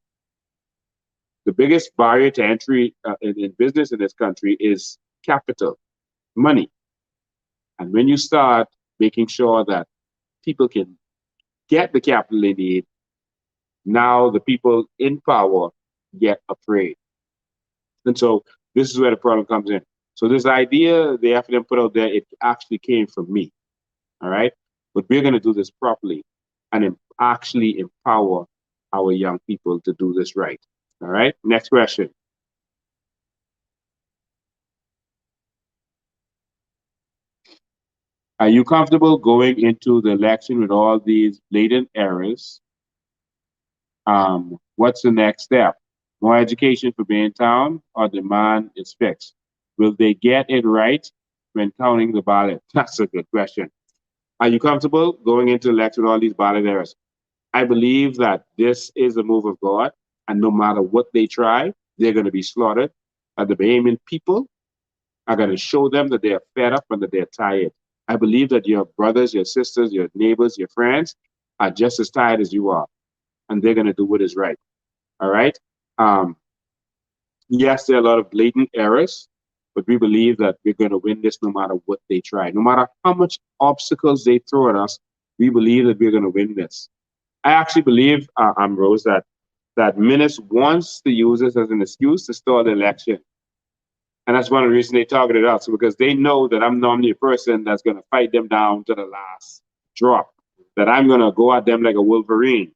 The biggest barrier to entry in business in this country is capital, money. And when you start making sure that people can get the capital they need, now the people in power get afraid. And so this is where the problem comes in. So this idea the FNM put out there, it actually came from me. All right. But we're going to do this properly and actually empower our young people to do this right. All right. Next question. Are you comfortable going into the election with all these blatant errors? What's the next step? More education for Baintown or demand is fixed? Will they get it right when counting the ballot? That's a good question. Are you comfortable going into election with all these ballot errors? I believe that this is a move of God, and no matter what they try, they're going to be slaughtered. And the Bahamian people are going to show them that they are fed up and that they're tired. I believe that your brothers, your sisters, your neighbors, your friends are just as tired as you are, and they're going to do what is right. All right? Yes, there are a lot of blatant errors, but we believe that we're going to win this no matter what they try. No matter how much obstacles they throw at us, we believe that we're going to win this. I actually believe, Rose, that Minnis wants to use this as an excuse to stall the election. And that's one of the reasons they targeted us, because they know that I'm normally a person that's going to fight them down to the last drop, that I'm going to go at them like a Wolverine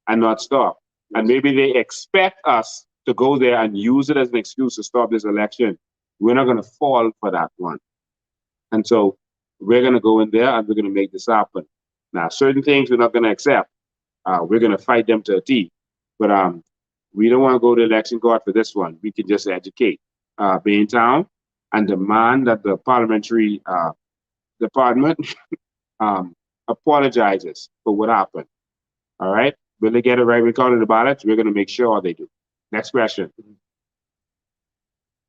and not stop. And maybe they expect us to go there and use it as an excuse to stop this election. We're not going to fall for that one. And so we're going to go in there and we're going to make this happen. Now, certain things we're not going to accept. We're going to fight them to a T. But we don't want to go to election court for this one. We can just educate Baintown and demand that the parliamentary department apologizes for what happened. All right? Will they get it right? We counted the ballots. We're going to make sure they do. Next question.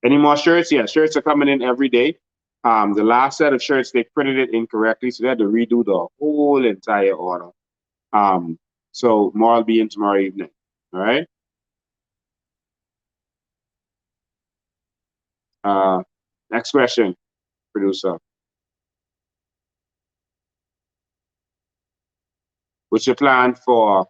Any more shirts? Yeah, shirts are coming in every day. The last set of shirts, they printed it incorrectly, so they had to redo the whole entire order. So more will be in tomorrow evening. All right. Next question, producer. What's your plan for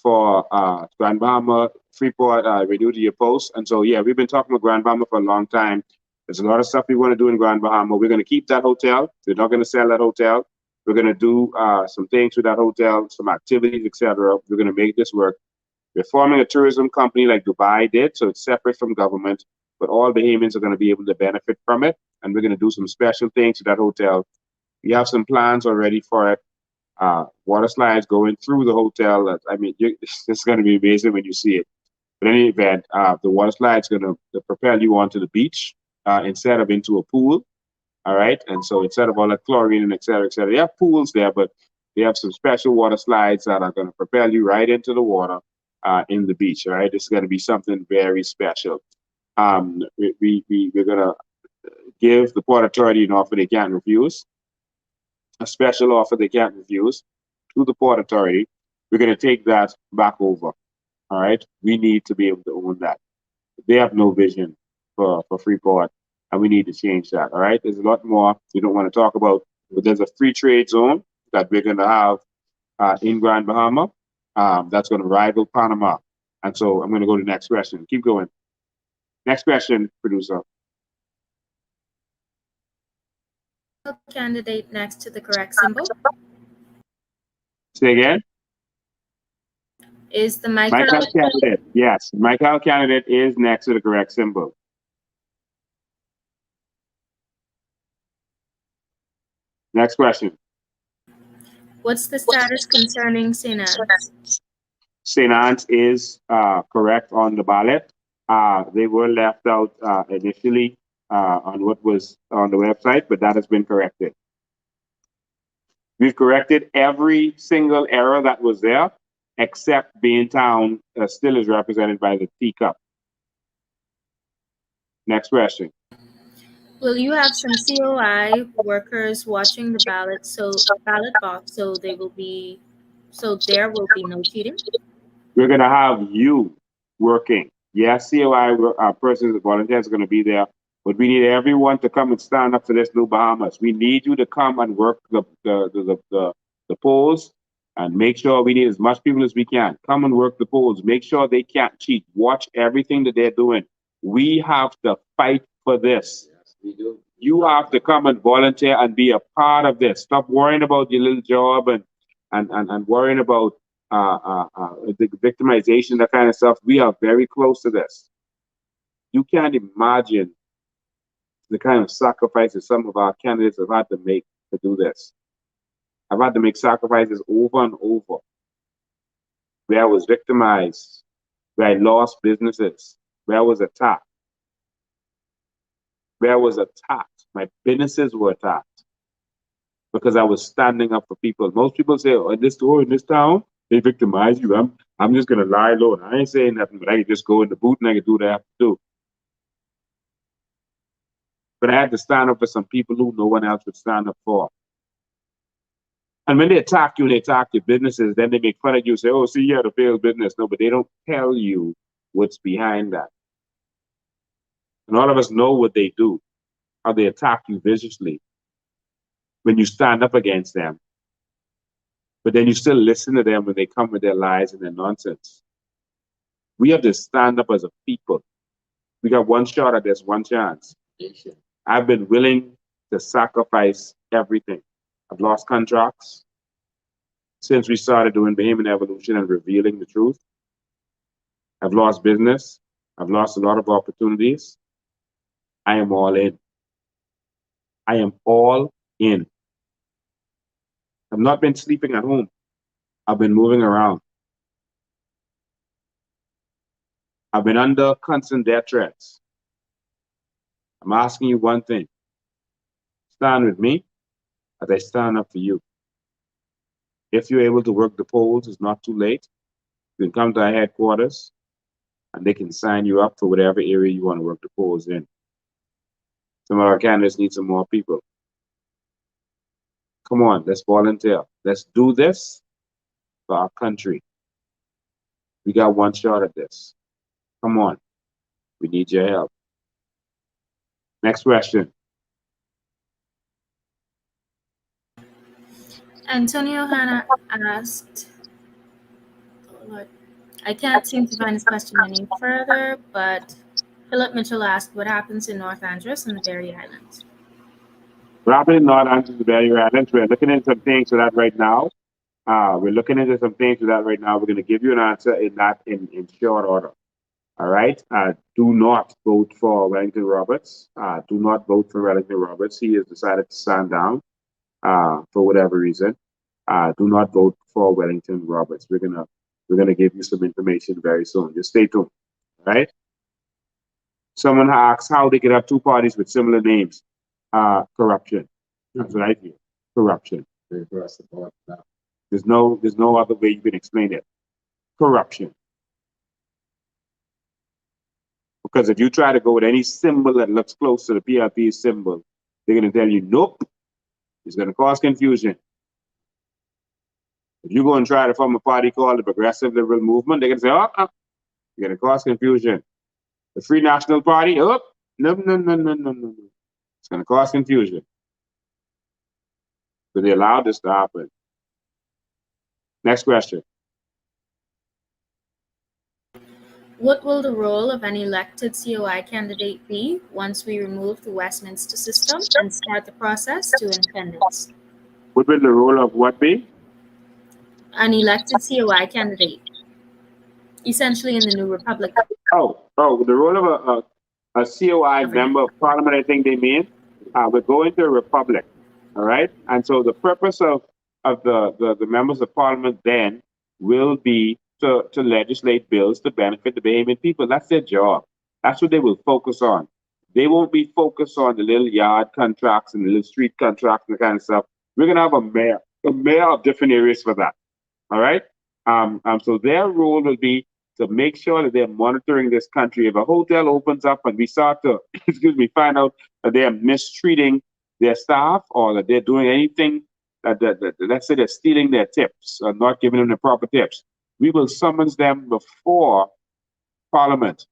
Grand Bahama, Freeport, renew to your post? And so, yeah, we've been talking with Grand Bahama for a long time. There's a lot of stuff we want to do in Grand Bahama. We're going to keep that hotel. We're not going to sell that hotel. We're going to do some things with that hotel, some activities, etc. We're going to make this work. We're forming a tourism company like Dubai did, so it's separate from government, but all Bahamians are going to be able to benefit from it. And we're going to do some special things to that hotel. We have some plans already for it. Water slides going through the hotel. I mean, it's going to be amazing when you see it. But in any event, the water slide's going to propel you onto the beach instead of into a pool. All right. And so instead of all that chlorine and et cetera, they have pools there, but they have some special water slides that are going to propel you right into the water in the beach. All right. It's going to be something very special. We're going to give the Port Authority an offer they can't refuse. A special offer they can't refuse to the Port Authority. We're going to take that back over. All right. We need to be able to own that. They have no vision for Freeport, and we need to change that. All right. There's a lot more we don't want to talk about, but there's a free trade zone that we're going to have in Grand Bahama that's going to rival Panama. And so I'm going to go to the next question. Keep going. Next question, producer. Candidate next to the correct symbol. Say again. Is the Michael candidate? Yes, Michael candidate is next to the correct symbol. Next question. What's the status concerning St. Anne's? St. Anne's is correct on the ballot. They were left out initially on what was on the website, but that has been corrected. We've corrected every single error that was there, except Baintown still is represented by the teacup. Next question. Will you have some COI workers watching the ballot box so there will be no cheating? We're going to have you working. Yes, COI persons and volunteers are going to be there, but we need everyone to come and stand up for this New Bahamas. We need you to come and work the polls and make sure we need as much people as we can. Come and work the polls. Make sure they can't cheat. Watch everything that they're doing. We have to fight for this. Yes, we do. You have to come and volunteer and be a part of this. Stop worrying about your little job and worrying about the victimization, that kind of stuff. We are very close to this. You can't imagine the kind of sacrifices some of our candidates have had to make to do this. I've had to make sacrifices over and over, where I was victimized, where I lost businesses, where I was attacked. Where I was attacked. My businesses were attacked because I was standing up for people. Most people say, oh, in this town, they victimize you. I'm just gonna lie low. I ain't saying nothing, but I can just go in the booth and I can do what I have to do. But I had to stand up for some people who no one else would stand up for. And when they attack you and they attack your businesses, then they make fun of you, say, oh, see, you had a failed business. No, but they don't tell you what's behind that. And all of us know what they do, how they attack you viciously when you stand up against them. But then you still listen to them when they come with their lies and their nonsense. We have to stand up as a people. We got one shot at this, one chance. I've been willing to sacrifice everything. I've lost contracts since we started doing Bahamian Evolution and revealing the truth. I've lost business. I've lost a lot of opportunities. I am all in. I am all in. I've not been sleeping at home. I've been moving around. I've been under constant death threats. I'm asking you one thing. Stand with me as I stand up for you. If you're able to work the polls, it's not too late. You can come to our headquarters and they can sign you up for whatever area you want to work the polls in. Some of our candidates need some more people. Come on, let's volunteer. Let's do this for our country. We got one shot at this. Come on. We need your help. Next question. Antonio Hanna asked, oh Lord, I can't seem to find his question any further, but Philip Mitchell asked, what happens in North Andros and the Berry Islands? What happens in North Andros and the Berry Islands? We're looking into some things for that right now. We're going to give you an answer in short order. All right. Do not vote for Wellington Roberts. Do not vote for Wellington Roberts. He has decided to stand down for whatever reason. Do not vote for Wellington Roberts. We're gonna give you some information very soon. Just stay tuned. All right. Someone asks how they could have two parties with similar names. Corruption. That's what I hear. Corruption. There's no other way you can explain it. Corruption. Because if you try to go with any symbol that looks close to the PRP symbol, they're going to tell you, nope, it's going to cause confusion. If you go and try to form a party called the Progressive Liberal Movement, they're going to say, oh, you're going to cause confusion. The Free National Party, oh, no. It's going to cause confusion. But they allowed this to happen. Next question. What will the role of an elected COI candidate be once we remove the Westminster system and start the process to independence? What will the role of what be? An elected COI candidate, essentially in the new republic. Oh, the role of a COI member of parliament, I think they mean. We're going to a republic, all right? And so the purpose of the members of parliament then will be to legislate bills to benefit the Bahamian people. That's their job. That's what they will focus on. They won't be focused on the little yard contracts and the little street contracts and the kind of stuff. We're gonna have a mayor of different areas for that. All right. So their role will be to make sure that they're monitoring this country. If a hotel opens up and we start to, find out that they are mistreating their staff or that they're doing anything that let's say they're stealing their tips or not giving them the proper tips, we will summons them before Parliament,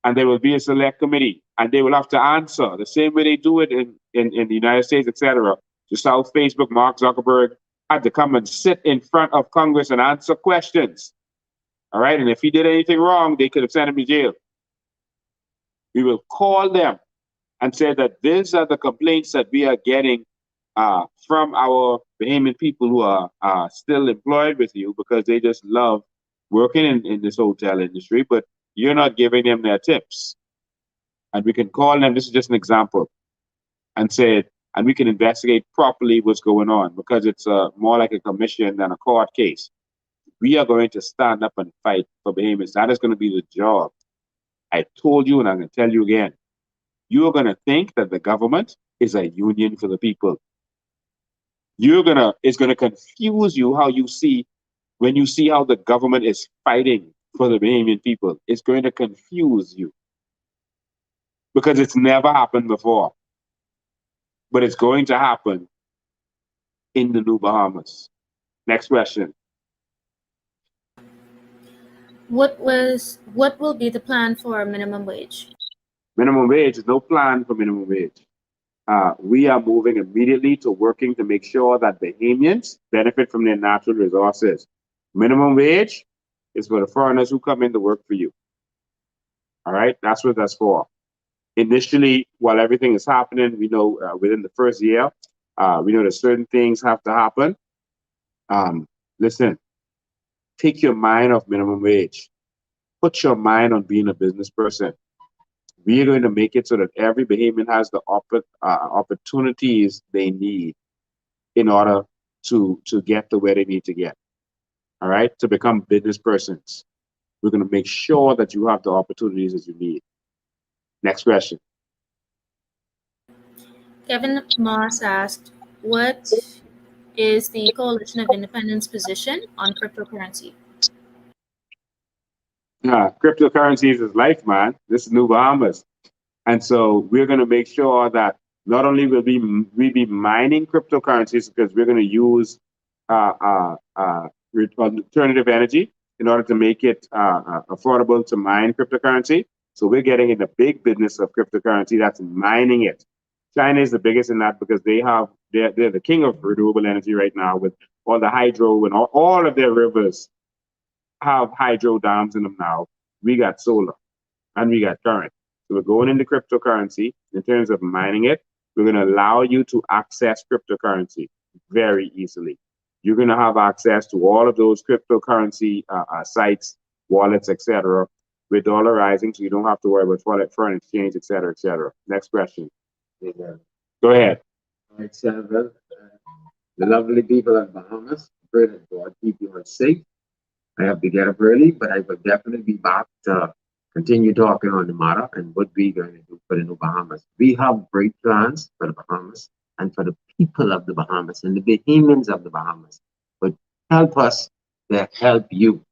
and there will be a select committee, and they will have to answer the same way they do it in the United States, etc. To South Facebook, Mark Zuckerberg had to come and sit in front of Congress and answer questions. All right, and if he did anything wrong, they could have sent him to jail. We will call them and say that these are the complaints that we are getting from our Bahamian people who are still employed with you because they just love working in this hotel industry, but you're not giving them their tips. And we can call them, this is just an example, and say, and we can investigate properly what's going on because it's more like a commission than a court case. We are going to stand up and fight for Bahamians. That is going to be the job. I told you, and I'm going to tell you again, you are going to think that the government is a union for the people. It's going to confuse you how you see, when you see how the government is fighting for the Bahamian people. It's going to confuse you because it's never happened before. But it's going to happen in the New Bahamas. Next question. What will be the plan for minimum wage? Minimum wage, there's no plan for minimum wage. We are moving immediately to working to make sure that Bahamians benefit from their natural resources. Minimum wage is for the foreigners who come in to work for you. All right, that's what that's for. Initially, while everything is happening, we know within the first year, we know that certain things have to happen. Listen, take your mind off minimum wage. Put your mind on being a business person. We are going to make it so that every Bahamian has the opportunities they need in order to get to where they need to get. All right, to become business persons. We're going to make sure that you have the opportunities that you need. Next question. Kevin Moss asked, what is the Coalition of Independence position on cryptocurrency? Cryptocurrencies is life, man. This is New Bahamas. And so we're going to make sure that not only will we be mining cryptocurrencies, because we're going to use alternative energy in order to make it affordable to mine cryptocurrency. So we're getting in the big business of cryptocurrency, that's mining it. China is the biggest in that because they're the king of renewable energy right now with all the hydro and all of their rivers have hydro dams in them now. We got solar and we got current. So we're going into cryptocurrency. In terms of mining it, we're going to allow you to access cryptocurrency very easily. You're going to have access to all of those cryptocurrency sites, wallets, etc. We're dollarizing, so you don't have to worry about foreign exchange, etc., etc. Next question. Go ahead. All right, Senator. The lovely people of Bahamas, pray that God keep you all safe. I have to get up early, but I will definitely be back to continue talking on the matter and what we're going to do for the New Bahamas. We have great plans for the Bahamas and for the people of the Bahamas and the Bahamians of the Bahamas. But help us to help you.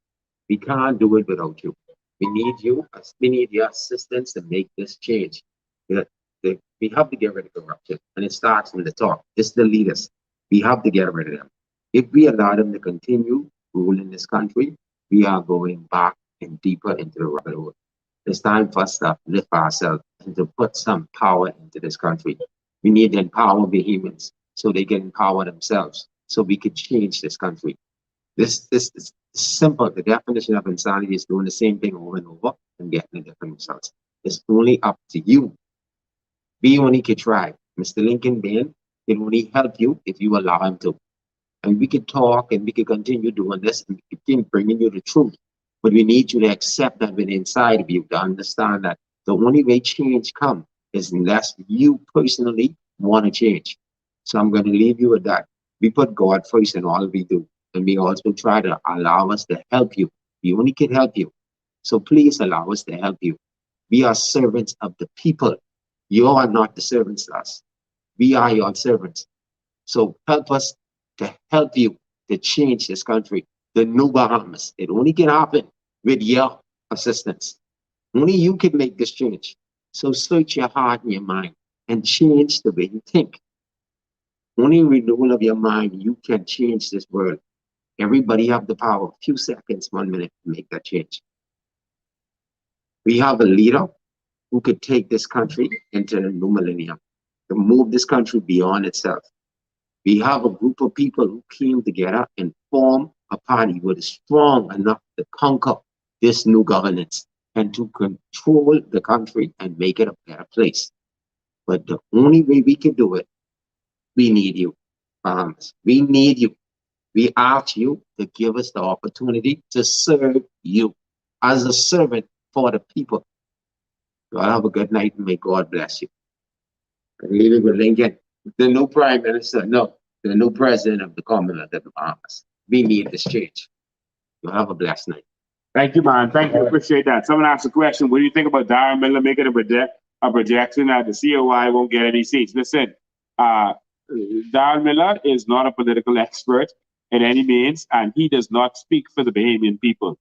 We can't do it without you. We need you. We need your assistance to make this change. We have to get rid of corruption, and it starts from the top. It's the leaders. We have to get rid of them. If we allow them to continue ruling this country, we are going back and deeper into the rabbit hole. It's time for us to lift ourselves and to put some power into this country. We need to empower Bahamians so they can empower themselves, so we can change this country. This is simple. The definition of insanity is doing the same thing over and over and getting a different results. It's only up to you. We only can try. Mr. Lincoln Bain can only help you if you allow him to. And we can talk and we can continue doing this and we can bringing you the truth. But we need you to accept that within inside of you, to understand that the only way change comes is unless you personally want to change. So I'm going to leave you with that. We put God first in all we do. And we also try to allow us to help you We only can help you. So please allow us to help you. We are servants of the people. You are not the servants to us. We are your servants. So help us to help you to change this country, the new Bahamas. It only can happen with your assistance. Only you can make this change. So search your heart and your mind and change the way you think. Only renewal of your mind, you can change this world. Everybody have the power, a few seconds, 1 minute to make that change. We have a leader who could take this country into the new millennium, to move this country beyond itself. We have a group of people who came together and formed a party that is strong enough to conquer this new governance and to control the country and make it a better place. But the only way we can do it, we need you, Bahamas. We need you. We ask you to give us the opportunity to serve you as a servant for the people. You all have a good night and may God bless you. I'm leaving with Lincoln, the new prime minister, no, the new president of the Commonwealth of the Bahamas. We need this change. You have a blessed night. Thank you, man. Thank you. Appreciate that. Someone asked a question. What do you think about Darren Miller making a projection that the COI won't get any seats? Listen, Darren Miller is not a political expert in any means, and he does not speak for the Bahamian people.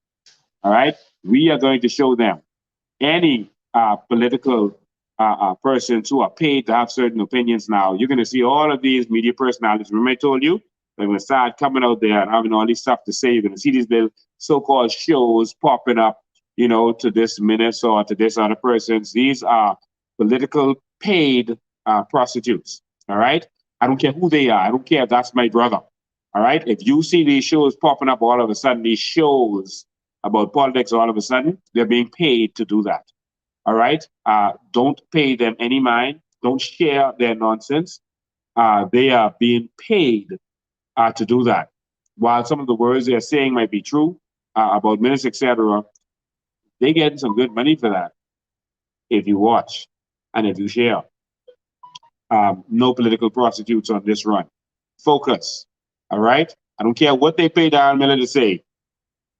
All right? We are going to show them any political persons who are paid to have certain opinions now. You're going to see all of these media personalities. Remember I told you? They're going to start coming out there and having all this stuff to say. You're going to see these little so-called shows popping up, you know, to this minister or to this other persons. These are political paid prostitutes, all right? I don't care who they are. I don't care if that's my brother, all right? If you see these shows popping up all of a sudden, these shows about politics all of a sudden, they're being paid to do that, all right? Don't pay them any mind. Don't share their nonsense. They are being paid to do that. While some of the words they're saying might be true about minutes, etc., they getting some good money for that if you watch and if you share. No political prostitutes on this run. Focus, all right? I don't care what they pay Darren Miller to say,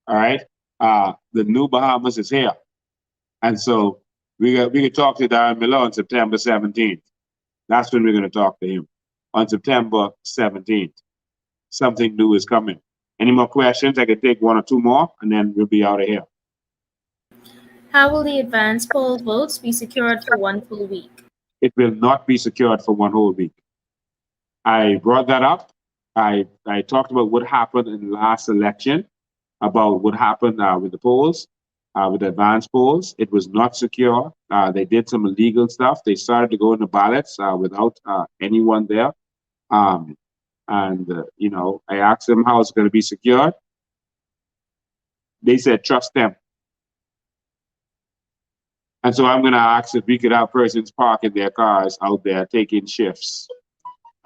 all right? The new Bahamas is here. And so we can talk to Darren Miller on September 17th. That's when we're going to talk to him, on September 17th. Something new is coming. Any more questions? I can take one or two more, and then we'll be out of here. How will the advance poll votes be secured for one full week? It will not be secured for one whole week. I brought that up. I talked about what happened in the last election, about what happened with the polls, with the advance polls. It was not secure. They did some illegal stuff. They started to go in the ballots without anyone there. You know, I asked them how it's going to be secured. They said, trust them. And so I'm going to ask if we could have persons parking their cars out there taking shifts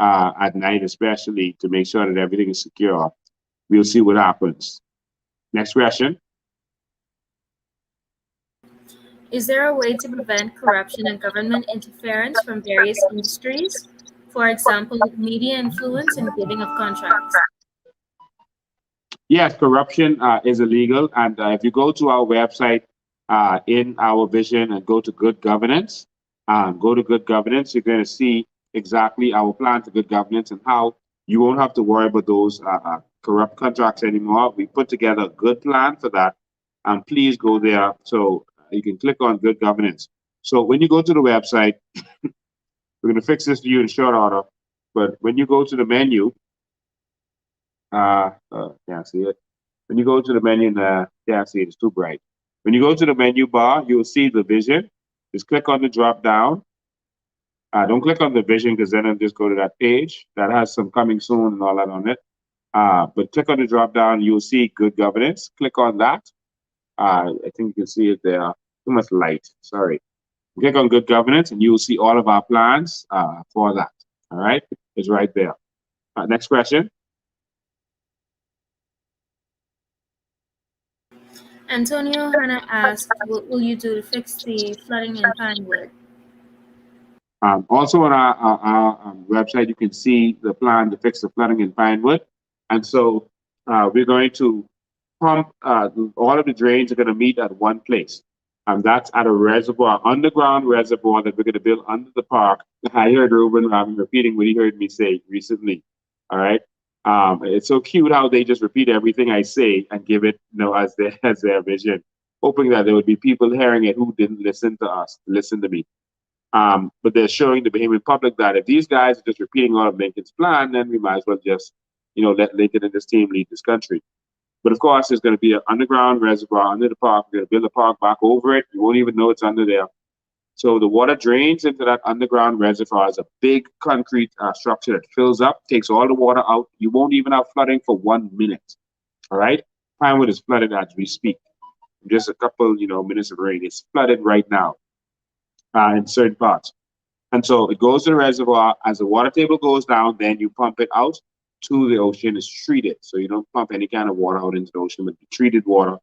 at night, especially to make sure that everything is secure. We'll see what happens. Next question. Is there a way to prevent corruption and government interference from various industries? For example, media influence and giving of contracts. Yes, corruption is illegal. And if you go to our website in our vision and go to good governance, you're going to see exactly our plan for good governance and how you won't have to worry about those corrupt contracts anymore. We put together a good plan for that. And please go there so you can click on good governance. So when you go to the website, we're going to fix this for you in short order. But when you go to the menu, can't see it. When you go to the menu, can't see it, it's too bright. When you go to the menu bar, you'll see the vision. Just click on the drop down. Don't click on the vision because then it'll just go to that page that has some coming soon and all that on it. But click on the drop down, you'll see good governance. Click on that. I think you can see it there. Too much light, sorry. Click on good governance and you'll see all of our plans for that. All right, it's right there. Next question. Antonio Hanna asked, what will you do to fix the flooding in Pinewood? Also on our website, you can see the plan to fix the flooding in Pinewood. And so we're going to pump, all of the drains are going to meet at one place. And that's at a reservoir, underground reservoir that we're going to build under the park. I heard Ruben repeating what he heard me say recently. All right. It's so cute how they just repeat everything I say and give it, as their vision, hoping that there would be people hearing it who didn't listen to me. But they're showing the Bahamian public that if these guys are just repeating all of Lincoln's plan, then we might as well just, let Lincoln and his team lead this country. But of course, there's going to be an underground reservoir under the park. We're going to build a park back over it. You won't even know it's under there. So the water drains into that underground reservoir as a big concrete structure that fills up, takes all the water out. You won't even have flooding for 1 minute. All right? Pinewood is flooded as we speak. Just a couple, minutes of rain. It's flooded right now in certain parts. And so it goes to the reservoir. As the water table goes down, then you pump it out to the ocean. It's treated. So you don't pump any kind of water out into the ocean, but the treated water,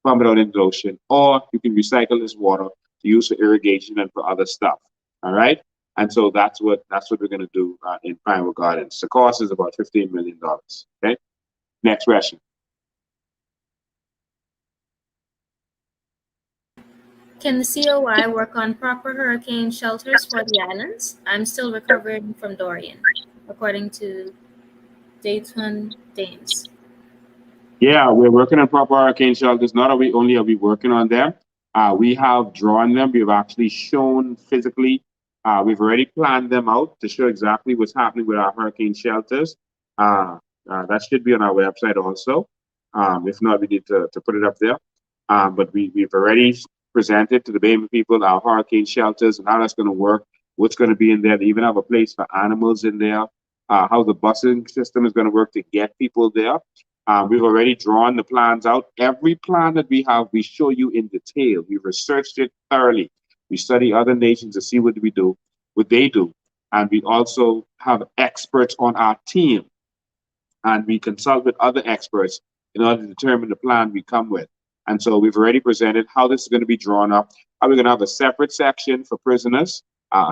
pump it out into the ocean. Or you can recycle this water to use for irrigation and for other stuff. All right? And so that's what we're going to do in Pinewood Gardens. The cost is about $15 million. Okay? Next question. Can the COI work on proper hurricane shelters for the islands? I'm still recovering from Dorian, according to Dayton Danes. Yeah, we're working on proper hurricane shelters. Not only are we working on them, we have drawn them. We've actually shown physically. We've already planned them out to show exactly what's happening with our hurricane shelters. That should be on our website also. If not, we need to put it up there. But we've already presented to the Bahamian people our hurricane shelters and how that's going to work, what's going to be in there. They even have a place for animals in there, how the busing system is going to work to get people there. We've already drawn the plans out. Every plan that we have, we show you in detail. We've researched it thoroughly. We study other nations to see what they do. And we also have experts on our team. And we consult with other experts in order to determine the plan we come with. And so we've already presented how this is going to be drawn up. How we're going to have a separate section for prisoners,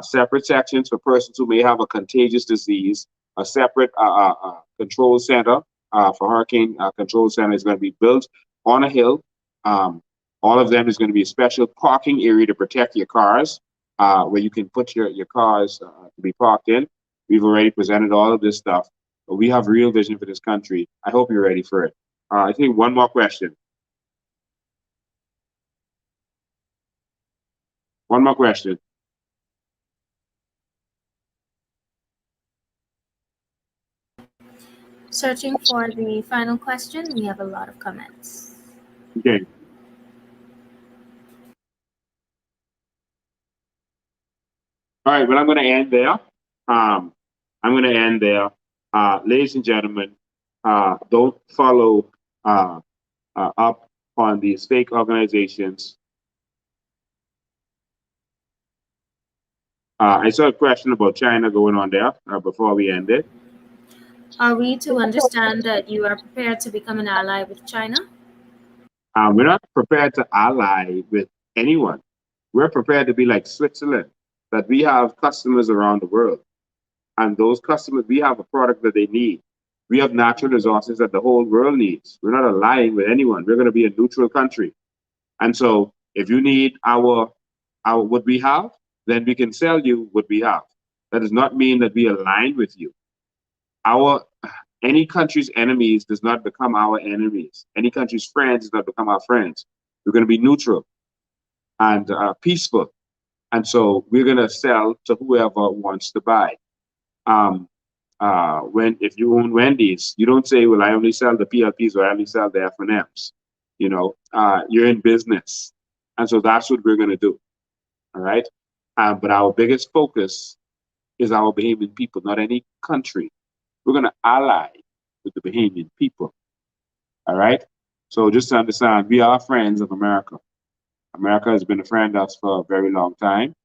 separate sections for persons who may have a contagious disease, a separate control center for hurricane control center is going to be built on a hill. All of them is going to be a special parking area to protect your cars, where you can put your cars to be parked in. We've already presented all of this stuff. But we have real vision for this country. I hope you're ready for it. I think one more question. One more question. Searching for the final question. We have a lot of comments. Okay. All right, well, I'm going to end there. Ladies and gentlemen, don't follow up on these fake organizations. I saw a question about China going on there before we end it. Are we to understand that you are prepared to become an ally with China? We're not prepared to ally with anyone. We're prepared to be like Switzerland, that we have customers around the world. And those customers, we have a product that they need. We have natural resources that the whole world needs. We're not allying with anyone. We're going to be a neutral country. And so if you need our what we have, then we can sell you what we have. That does not mean that we align with you. Any country's enemies does not become our enemies. Any country's friends does not become our friends. We're going to be neutral and peaceful. And so we're going to sell to whoever wants to buy. If you own Wendy's, you don't say, well, I only sell the PLPs or I only sell the F&Ms. You're in business. And so that's what we're going to do. All right. But our biggest focus is our Bahamian people, not any country. We're going to ally with the Bahamian people. All right. So just to understand, we are friends of America. America has been a friend of us for a very long time.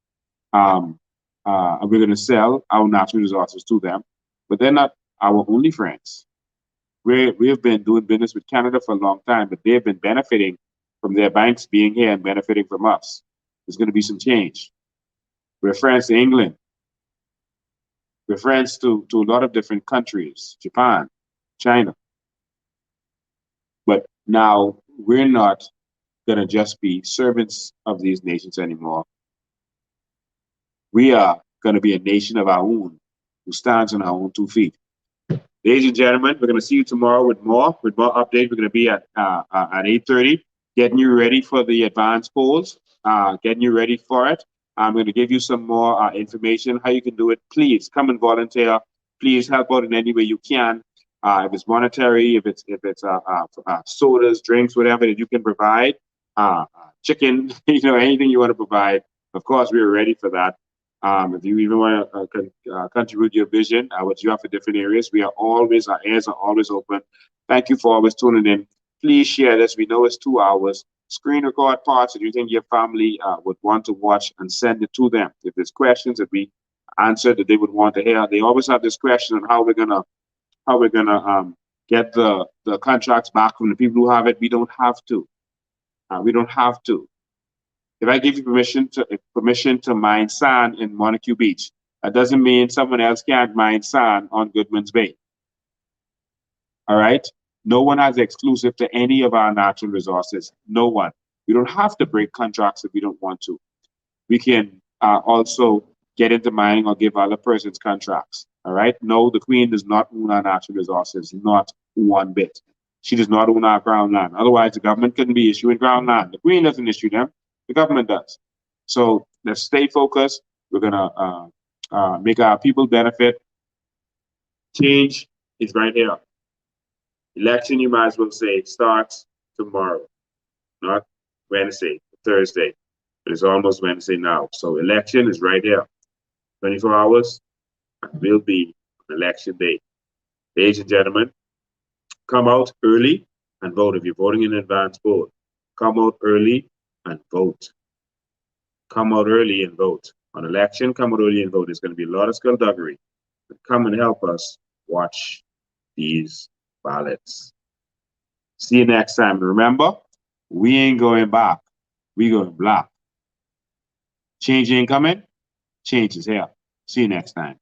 And we're going to sell our natural resources to them, but they're not our only friends. We have been doing business with Canada for a long time, but they've been benefiting from their banks being here and benefiting from us. There's going to be some change. We're friends to England. We're friends to a lot of different countries, Japan, China. But Now, we're not going to just be servants of these nations anymore. We are going to be a nation of our own who stands on our own 2 feet. Ladies and gentlemen, we're going to see you tomorrow with more updates. We're going to be at 8:30, getting you ready for the advanced polls, getting you ready for it. I'm going to give you some more information, how you can do it. Please come and volunteer. Please help out in any way you can. If it's monetary, if it's sodas, drinks, whatever that you can provide, chicken, anything you want to provide. Of course, we're ready for that. If you even want to contribute your vision, what you have for different areas, our ears are always open. Thank you for always tuning in. Please share this. We know it's 2 hours. Screen record parts that you think your family would want to watch and send it to them. If there's questions that we answered that they would want to hear, they always have this question on how we're gonna get the contracts back from the people who have it. We don't have to. We don't have to. If I give you permission to mine sand in Montague Beach, that doesn't mean someone else can't mine sand on Goodman's Bay. All right? No one has exclusive to any of our natural resources. No one. We don't have to break contracts if we don't want to. We can also get into mining or give other persons contracts. All right? No, the Queen does not own our natural resources, not one bit. She does not own our ground land. Otherwise, the government couldn't be issuing ground land. The Queen doesn't issue them. The government does. So let's stay focused. We're gonna make our people benefit. Change is right here. Election, you might as well say, starts tomorrow, not Wednesday, Thursday. But it's almost Wednesday now. So election is right here. 24 hours will be on election day. Ladies and gentlemen, come out early and vote. If you're voting in advance, vote. Come out early and vote. Come out early and vote. On election, come out early and vote. There's going to be a lot of skullduggery. Come and help us watch these ballots. See you next time. Remember, we ain't going back. We going black. Change ain't coming. Change is here. See you next time.